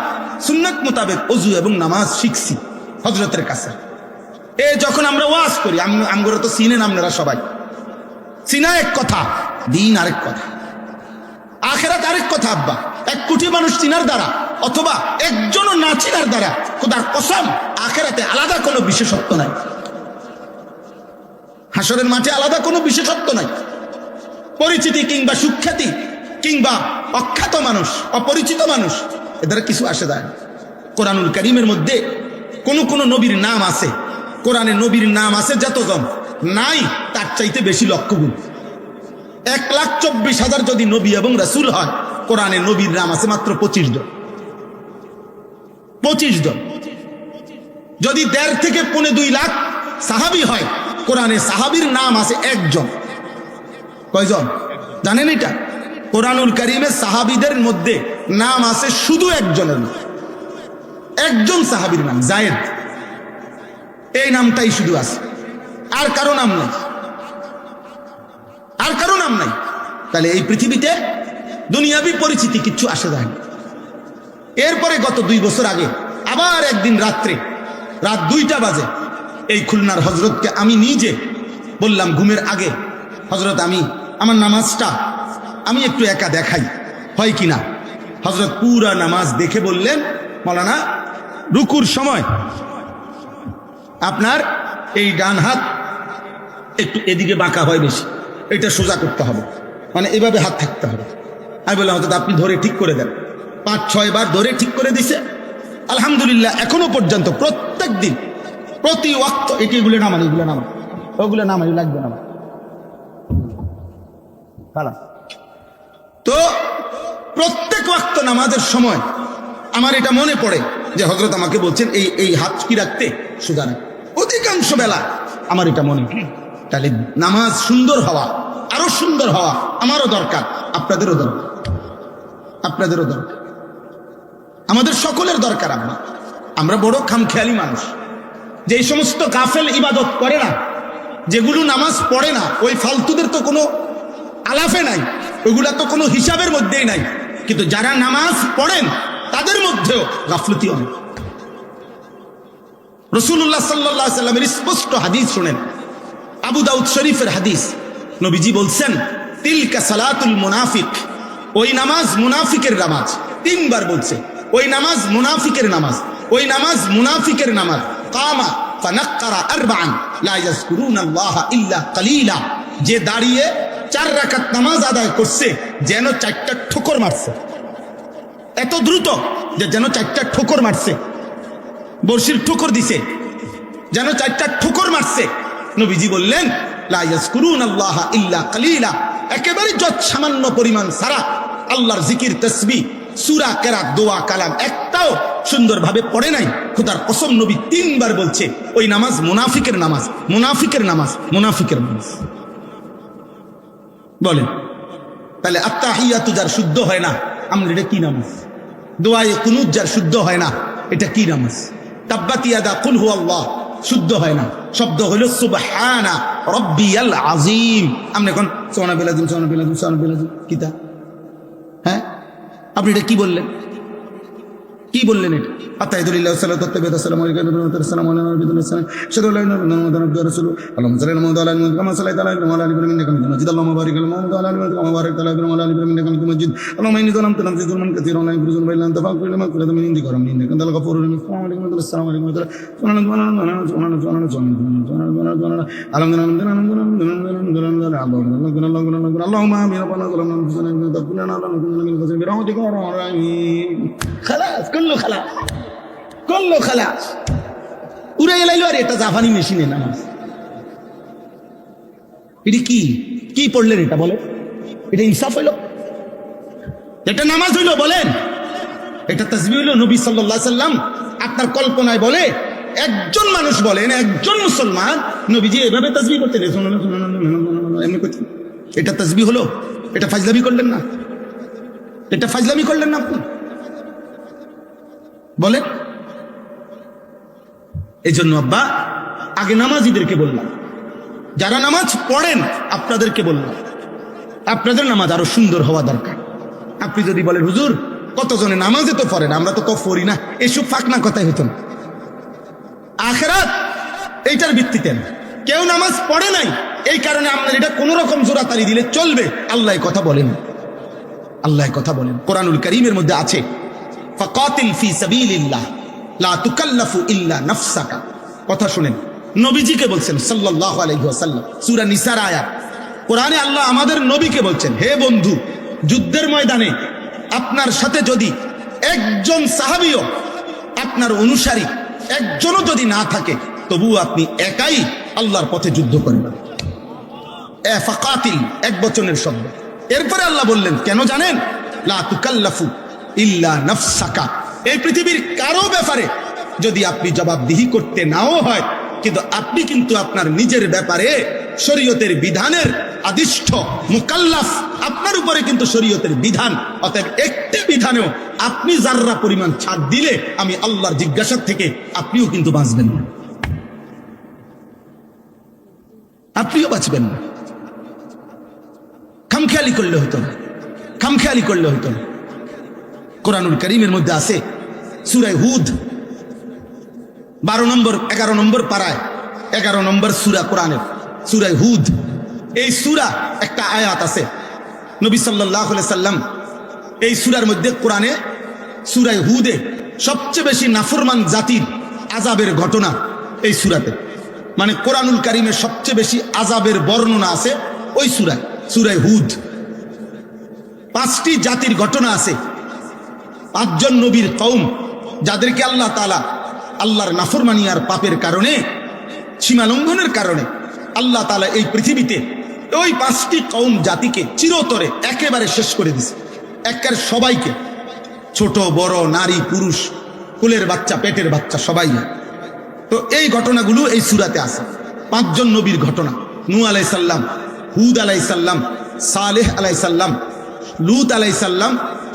সুন্নত মোতাবেক ওযু এবং নামাজ শিখছি হজরতের কাছে। যখন আমরা ওয়াজ করি, আমরা তো চিনেন আপনারা সবাই, চিনা এক কথা, দিন আরেক কথা, আখেরাত আরেক কথা। আব্বা 1 কোটি মানুষ চিনার দ্বারা অথবা একজনও না চিনার দ্বারা খোদার কসম আখেরাতে আলাদা কোনো বিশেষত্ব নাই, হাসরের মাঠে আলাদা কোনো বিশেষত্ব নাই। পরিচিতি কিংবা সুখ্যাতি কিংবা অখ্যাত মানুষ, অপরিচিত মানুষ, এদের কিছু আসে যায় না। কোরআনুল কারীমের মধ্যে কোন নবীর নাম আছে, কোরআনে নবীর নাম আছে যতজন, নাই তার চাইতে বেশি লক্ষ গুণ। 1,24,000 যদি নবী এবং রাসূল হয়, কোরআনে নবীর নাম আছে মাত্র 25 জন। 25 জন। যদি 1.5 থেকে 2.5 লাখ সাহাবী হয়, কোরআনে সাহাবীর নাম আছে 1 জন। কয়জন জানেন এটা? কোরআনুল কারীমে সাহাবীদের মধ্যে নাম আছে শুধু 1 জনের নাম, 1 জন সাহাবীর নাম যায়েদ, এই নামটাই শুধু আছে, আর কারো নাম নাই, আর কারো নাম নাই। তাহলে এই পৃথিবীতে দুনিয়াবি পরিচিতি কিচ্ছু আসে যায় না। এরপরে গত 2 বছর আগে আবার একদিন রাত্রে, রাত 2টা বাজে, এই খুলনার হজরতকে আমি নিজে বললাম ঘুমের আগে, হজরত আমার নামাজটা আমি একটু একা দেখাই, হয় কিনা। হজরত পুরা নামাজ দেখে বললেন, মাওলানা রুকুর সময় আপনার এই ডান হাত একটু এদিকে বাঁকা হয় বেশি, এটা সোজা করতে হবে, মানে এভাবে হাত থাকতে হবে। আমি বললাম হয়তো আপনি ধরে ঠিক করে দেন। 5-6 বার ধরে ঠিক করে দিছে, আলহামদুলিল্লাহ। এখনো পর্যন্ত প্রত্যেক দিন প্রতি ওয়াক্ত এগুলো নামান, ওগুলো নামাই লাগবে না। তো প্রত্যেক ওয়াক্ত নামাজের সময় আমার এটা মনে পড়ে যে হযরত আমাকে বলছেন এই হাত কি রাখতে, সোজা না। অধিকাংশ বেলা আমার এটা মনে। তাহলে নামাজ সুন্দর হওয়া, আরো সুন্দর হওয়া আমারও দরকার, আপনাদেরও দরকার, আমাদের সকলের দরকার। আমরা বড় খামখেয়ালি মানুষ, যে এই সমস্ত গাফেল ইবাদত করে না, যেগুলো নামাজ পড়ে না, ওই ফালতুদের তো কোনো আলাফে নাই, ওইগুলা তো কোনো হিসাবের মধ্যেই নাই। কিন্তু যারা নামাজ পড়েন তাদের মধ্যেও গাফলতি অনেক। রাসূলুল্লাহ সাল্লাল্লাহু আলাইহি ওয়াসাল্লামের স্পষ্ট হাদিস শুনেন, আবু দাউদ শরীফের হাদিস। নবীজি বলছেন, তিলকা সালাতুল মুনাফিক, ওই নামাজ মুনাফিকের নামাজ। 3 বার বলছে, ওই নামাজ মুনাফিকের নামাজ, ওই নামাজ মুনাফিকের নামাজ। কামা ফানাক্কারা আরবাআন লা ইয়াযকুরুনাল্লাহা ইল্লা কালিলা, যে দাঁড়িয়ে 4 রাকাত নামাজ আদায় করছে যেন 4টা ঠোকর মারছে, এত দ্রুত যে যেন 4টা ঠোকর মারছে, বর্ষির ঠোকর দিছে, যেন 4টা ঠোকর মারছে। নবীজি বললেন, লা ইয়াযকুরুনাল্লাহা ইল্লা কালিলা, একেবারে যত সামান্য পরিমাণ সারা আল্লাহর জিকির, তাসবিহ, সূরা, কেরাত, দোয়া, কালাম একটাও সুন্দরভাবে পড়ে নাই। খোদার কসম নবী 3 বার বলছে, ওই নামাজ মুনাফিকের নামাজ, মুনাফিকের নামাজ, মুনাফিকের নামাজ। বলেন তাহলে আত্তাহিয়াতু যার শুদ্ধ হয় না, আমরা এটা কি নামাজ? দোয়ায়ে কুনুত যার শুদ্ধ হয় না, এটা কি নামাজ? তাব্বাত ইয়াদা কুল হুয়াল্লাহ শুদ্ধ হয় না, শব্দ হলো সুবহানা রাব্বিয়াল আযীম। আমরা এখন সোনা বেলাজুম কিতা, হ্যাঁ আপনি এটা কি বললেন? কি বললেন? এটা আতাইদুলিল্লাহ সাল্লাল্লাহু আলাইহি ওয়াসাল্লাম আসসালামু আলাইকুম ওয়া রাহমাতুল্লাহি শাদু আল্লাহু ওয়া রাসূলুহু আল্লাহুম্মা সাল্লি আলা মুহাম্মাদ কামা সাল্লাইতা আলা ইব্রাহিম ওয়া আলা আলি ইব্রাহিম ইন্নাকা হামিদুম মাজিদ আল্লাহুম্মা বারিক আলা মুহাম্মাদ ওয়া আলা আলি মুহাম্মাদ কামা বারাকতা আলা ইব্রাহিম ওয়া আলা আলি ইব্রাহিম ইন্নাকা হামিদুম মাজিদ আল্লাহুম্মা ইন্নী যালামতু নাফসি যুলমান কাসীরান ওয়া লা ইয়াগফিরু যুনুবা ইল্লা আনতা ফাগফির লিমা কুনতা মিন ইনদিকা রাব্বি ইন্নাকা আনতাল গফুরুর রহিম। আসসালামু আলাইকুম ওয়া রাহমাতুল্লাহি আল্লাহুম্মা আমিন রাব্বানা যালামনা আনফুসানা ওয়া লা তাগফির লানা লানাকুনান্না মিনাল খাসিরিন বিরহমাতিকা ইয়া আরহামার রাহিমিন। খালাস, কুল্লু খালাস উড়ে এলাইলো। আর এটা জাপানি মেশিনে নামাজ। এটি কি পড়লেন? এটা বলে এটা ইনসাফ হইল? এটা নামাজ হইল? বলেন এটা তাসবিহ হইল? নবী সাল্লাল্লাহু আলাইহি সাল্লাম আপনার কল্পনায় বলে একজন মানুষ বলেন, একজন মুসলমান নবীজি এভাবে তাসবিহ করতেন, এমনি করতেন। এটা তাসবিহ হলো? এটা ফাজলামি করলেন না? এটা ফাজলামি করলেন না আপনি? বলেন। এই জন্য আব্বা আগে নামাজিদেরকে বললাম, যারা নামাজ পড়েন আপনাদেরকে বললাম, আপনাদের নামাজ আরো সুন্দর হওয়া দরকার। আপনি যদি বলেন হুজুর কতজনে নামাজে তো পড়েন, আমরা তো পড়ি না, এসব ফাঁকনা কথাই হতো না। আখিরাত এইটার ভিত্তিতে কেউ নামাজ পড়ে নাই, এই কারণে আপনার এটা কোন রকম জোরাতালি দিলে চলবে। আল্লাহ কথা বলেন, আল্লাহ কথা বলেন কোরআনুল কারীমের মধ্যে আছে, ফাকাতিল ফি সাবিলিল্লাহ লা তুকাল্লাফু ইল্লা নাফসাকা। কথা শুনেন, নবীজিকে বলছেন সাল্লাল্লাহু আলাইহি ওয়াসাল্লাম, সূরা নিসার আয়াত। কোরআনে আল্লাহ আমাদের নবীকে বলছেন, হে বন্ধু, যুদ্ধের ময়দানে আপনার সাথে যদি একজন সাহাবীও আপনার অনুসারী একজনও যদি না থাকে, তবু আপনি একাই আল্লাহর পথে যুদ্ধ করবেন। ফাকাতিল এক বচনের শব্দ। এরপরে আল্লাহ বললেন কেন জানেন? লা তুকাল্লাফু ইল্লা নাফসাকা। এই পৃথিবীর কারো ব্যাপারে যদি আপনি জবাবদিহি করতে নাও হয়, কিন্তু আপনি কিন্তু আপনার নিজের ব্যাপারে শরীয়তের বিধানের আদিষ্ঠ মুকাল্লাফ, আপনার উপরে কিন্তু শরীয়তের বিধান। অতএব একটি বিধানেও আপনি যাররা পরিমাণ ছাড় দিলে আমি আল্লাহর জিজ্ঞাসা থেকে আপনিও কিন্তু বাঁচবেন না, আপনিও বাঁচবেন না। খামখেয়ালি করলে হতো না, খামখেয়ালি করলে হতো না। কোরআনুল কারীমের মধ্যে আছে সূরা হুদ 12 নম্বর 11 নম্বর পারায় 11 নম্বর সূরা কোরআনের সূরা হুদ। এই সূরা একটা আয়াত আছে, নবী সাল্লাল্লাহু আলাইহি সাল্লাম এই সূরার মধ্যে কোরআনে সূরা হুদে সবচেয়ে বেশি নাফরমান জাতির আযাবের ঘটনা এই সূরাতে, মানে কোরআনুল কারীমের সবচেয়ে বেশি আযাবের বর্ণনা আছে ওই সূরায়, সূরা হুদ। 5টি জাতির ঘটনা আছে, 5 জন নবীর কওম যাদেরকে আল্লাহ তাআলা আল্লাহর নাফরমানি আর পাপের কারণে, সীমা লঙ্ঘনের কারণে আল্লাহ তাআলা এই পৃথিবীতে ওই 5টি কওম জাতিকে চিরতরে একেবারে শেষ করে দিয়েছে। একের সবাইকে, ছোট বড় নারী পুরুষ, কুলের বাচ্চা পেটের বাচ্চা সবাই। তো এই ঘটনাগুলো এই সূরাতে আছে। 5 জন নবীর ঘটনা, নূহ আলাইহিস সালাম, হুদ আলাইহিস সালাম, সালেহ আলাইহিস সালাম, লূত আলাইহিস সালাম,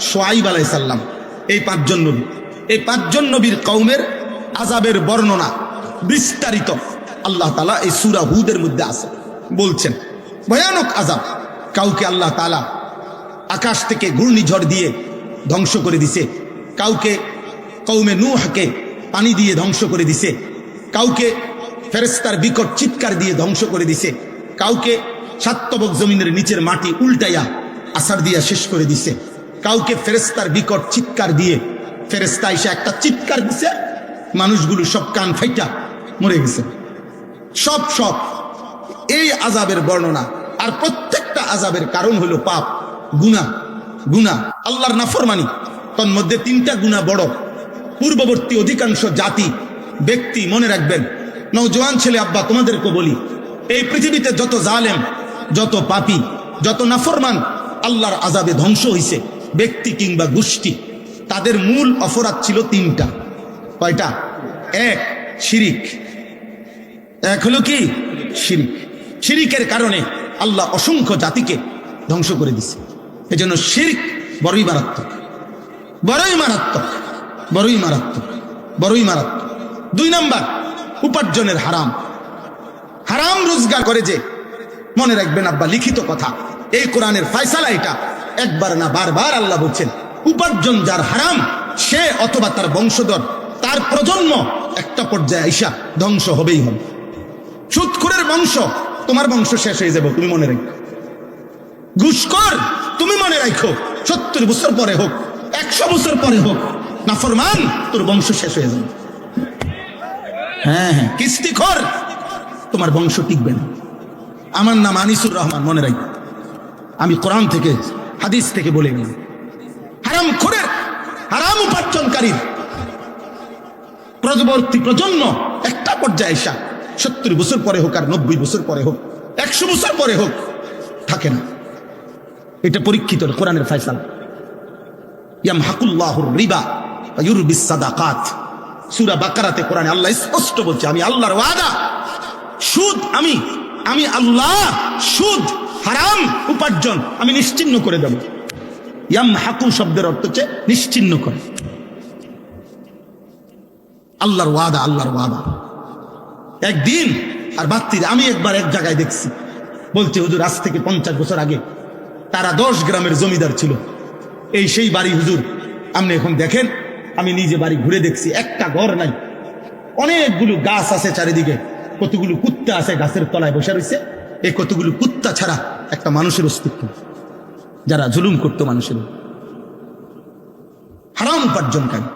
শুআয়ব আলাইহিস সালাম। এই 5 জন নবী, এই 5 জন নবীর কওমের আযাবের বর্ণনা বিস্তারিত আল্লাহ তাআলা এই সূরা হুদের মধ্যে আছে। বলছেন ভয়ানক আযাব। কাউকে আল্লাহ তাআলা আকাশ থেকে ঘূর্ণিঝড় দিয়ে ধ্বংস করে দিছে, কাউকে কওমে নূহকে পানি দিয়ে ধ্বংস করে দিছে, কাউকে ফেরেশতার বিকট চিৎকার দিয়ে ধ্বংস করে দিছে, কাউকে সাতবক জমিনের নিচের মাটি উল্টাইয়া আছাড় দিয়া শেষ করে দিছে, কাউকে ফেরেশতার বিকট চিৎকার দিয়ে ফেরেশতা এসে একটা চিৎকার দিছে, মানুষগুলো সব কান ফাইটা মরে গেছে। সব এই আযাবের বর্ণনা। আর প্রত্যেকটা আযাবের কারণ হলো পাপ, গুনাহ, আল্লাহর নাফরমানি। তন্মধ্যে 3টা গুনাহ বড়। পূর্ববর্তী অধিকাংশ জাতি ব্যক্তি মনে রাখবেন, নওজোয়ান ছেলে আব্বা তোমাদেরকে বলি, এই পৃথিবীতে যত জালেম, যত পাপী, যত নাফরমান আল্লাহর আযাবে ধ্বংস হইছে ব্যক্তি কিংবা গোষ্ঠী, তাদের মূল অপরাধ ছিল 3টা। কয়টা? 1 শিরিক। 1 হলো কি? শিরিক। শিরিকের কারণে আল্লাহ অসংখ্য জাতিকে ধ্বংস করে দিছে। এজন্য শিরক বড়ই মারাত্মক, বড়ই মারাত্মক, বড়ই মারাত্মক, বড়ই মারাত্মক। 2 নাম্বার, উপার্জনের হারাম। হারাম রোজগার করে যে, মনে রাখবেন আব্বা, লিখিত কথা, এই কোরআনের ফয়সালা এটা, একবার না বারবার আল্লাহ বলছেন, উপার্জন যার হারাম সে অথবা তার বংশধর, তার প্রজন্ম একটা পর্যায়ে আইসা ধ্বংস হবেই হবে। সুদখোরের বংশ, তোমার বংশ শেষ হয়ে যাবে, তুমি মনে রাখো। ঘুষখোর, তুমি মনে রাখো, 70 বছর পরে হোক, 100 বছর পরে হোক, নাফরমান, তোর বংশ শেষ হয়ে যাবে। হ্যাঁ হ্যাঁ, কিস্তিখোর, তোমার বংশ টিকবে না। আমার নাম আনিসুর রহমান, মনে রাখো, আমি কোরআন থেকে হাদিস থেকে বলে গেলাম। হারামখোরের, হারাম উপার্জনকারীর পরবর্তী প্রজন্ম একটা পর্যায়ে এসা 70 বছর পরে হোক আর 90 বছর পরে হোক, 100 বছর পরে হোক, থাকে না। এটা পরীক্ষিত কোরআনের ফয়সালা। ইয়ামহাকুল্লাহুর রিবা ওয়া ইউরবিস সাদাকাত, সূরা বাকারাতে কোরআনে আল্লাহ স্পষ্ট বলছে, আমি আল্লাহর ওয়াদা, সুদ আমি আল্লাহ সুদ, হারাম উপার্জন আমি নিশ্চিহ্ন করে দেব। ইয়ামহাকু শব্দের অর্থ হচ্ছে নিশ্চিহ্ন করে। আল্লাহর ওয়াদা, আল্লাহর ওয়াদা। একদিন আর বাত্তির, আমি একবার এক জায়গায় দেখছি, বলছে হুজুর আজ থেকে 50 বছর আগে তারা 10 গ্রামের জমিদার ছিল, এই সেই বাড়ি হুজুর, আপনি এখন দেখেন, আমি নিজে বাড়ি ঘুরে দেখছি, একটা ঘর নাই, অনেকগুলো গাছ আছে চারিদিকে, কতগুলো কুত্তা আছে গাছের তলায় বসে রয়েছে, এই কতগুলো কুত্তা ছাড়া একটা মানুষের অস্তিত্ব, যারা জুলুম করতো মানুষের। হারাম উপার্জনকারী,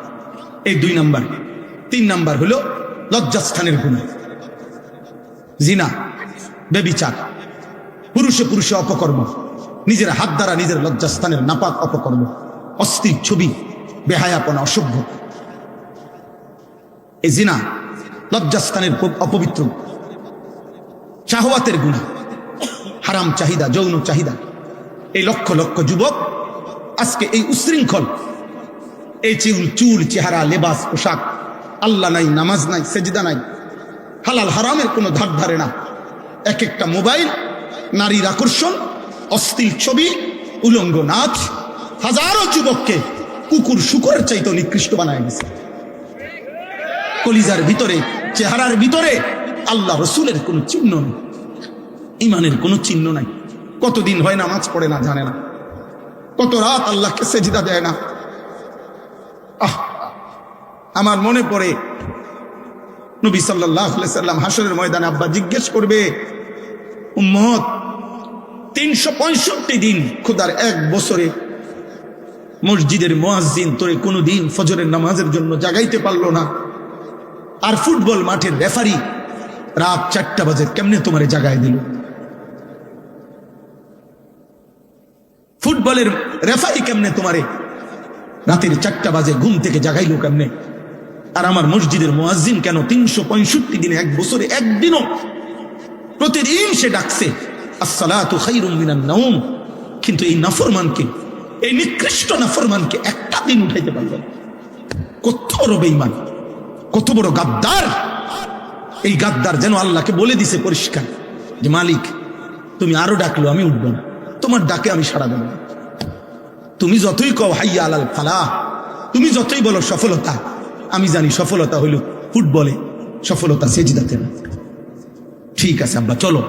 এই 2 নাম্বার। 3 নাম্বার হলো লজ্জাস্থানের গুনাহ, জিনা, ব্যভিচার, পুরুষে পুরুষে অপকর্ম, নিজের হাত দ্বারা নিজের লজ্জাস্থানের নাপাক অপকর্ম, অস্থির ছবি, বেহায়াপনা, অসভ্য, এই জিনা, লজ্জাস্থানের অপবিত্র, শাহওয়াতের গুনাহ, হারাম চাহিদা, যৌন চাহিদা। এই লক্ষ লক্ষ যুবক আজকে এই উশৃঙ্খল, এই চুল, চেহারা, লেবাস, পোশাক, আল্লাহ নাই, নামাজ নাই, সেজদা নাই, হালাল হারামের কোনো ধার ধারে না। এক একটা মোবাইল, নারীর আকর্ষণ, অশ্লীল ছবি, উলঙ্গ নাচ, হাজারো যুবককে কুকুর শুকুরের চাইতে নিকৃষ্ট বানায় গেছে। কলিজার ভিতরে, চেহারার ভিতরে আল্লাহ রসুলের কোনো চিহ্ন নেই, ইমানের কোনো চিহ্ন নাই। কতদিন হয় নামাজ পড়ে না, জানে না, কত রাত আল্লাহকে সেজদা দেয় না। আমার মনে পড়ে নবী সাল্লাল্লাহু আলাইহি সাল্লাম হাসরের ময়দানে আব্বা জিজ্ঞেস করবে, উম্মত 365 দিন, খোদার 1 বছরে মসজিদের মুয়াজ্জিন তোরে কোনোদিন ফজরের নামাজের জন্য জাগাইতে পারলো না, আর ফুটবল মাঠের রেফারি রাত 4টা বাজে কেমনে তোমারে জাগায় দিল? ফুটবলের রেফারি কেমনে তোমারে রাতের 4টা বাজে ঘুম থেকে জাগাইলো কেমনে? আর আমার মসজিদের মুয়াজ্জিন কেন 365 দিনে, 1 বছরে একদিনও, প্রতিদিন সে ডাকছে আসসালাতু খায়রুম মিনান নাওম, কিন্তু এই নাফরমানকে, এই নিকৃষ্ট নাফরমানকে একটা দিন উঠাইতে পারলো না। কত বড় বেঈমান, কত বড় গাদ্দার! এই গাদ্দার যেন আল্লাহকে বলে দিছে পরিষ্কার যে মালিক তুমি আরো ডাকলো আমি উঠবো না, তোমার ডাকে আমি সাড়া দেব না। তুমি যতই কও হাইয়া আলাল ফালাহ, তুমি যতই বলো সফলতা, আমি জানি সফলতা হইল ফুটবলে, সফলতা সেজদাতে না। ঠিক আছে আব্বা, চলো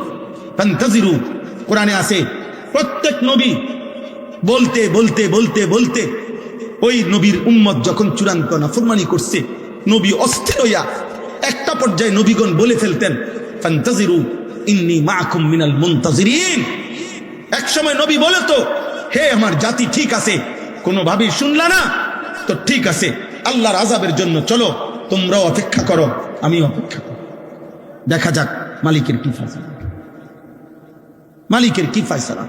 ফান্তাজিরু, কোরআনে আছে প্রত্যেক নবী বলতে বলতে বলতে বলতে ওই নবীর উম্মত যখন চূড়ান্ত নাফরমানি করছে, নবী অস্থির হইয়া একটা পর্যায়ে নবীগণ বলে ফেলতেন ফান্তাজিরু ইন্নী মাআকুম মিনাল মুনতাজিরিন। এক সময় নবী বলে তো, হে আমার জাতি, ঠিক আছে, কোনোভাবেই শুনলা না তো ঠিক আছে, আল্লাহর আযাবের জন্য চলো, তোমরাও অপেক্ষা করো, আমি অপেক্ষা করো, দেখা যাক মালিকের কি ফয়সালা, মালিকের কি ফয়সালা।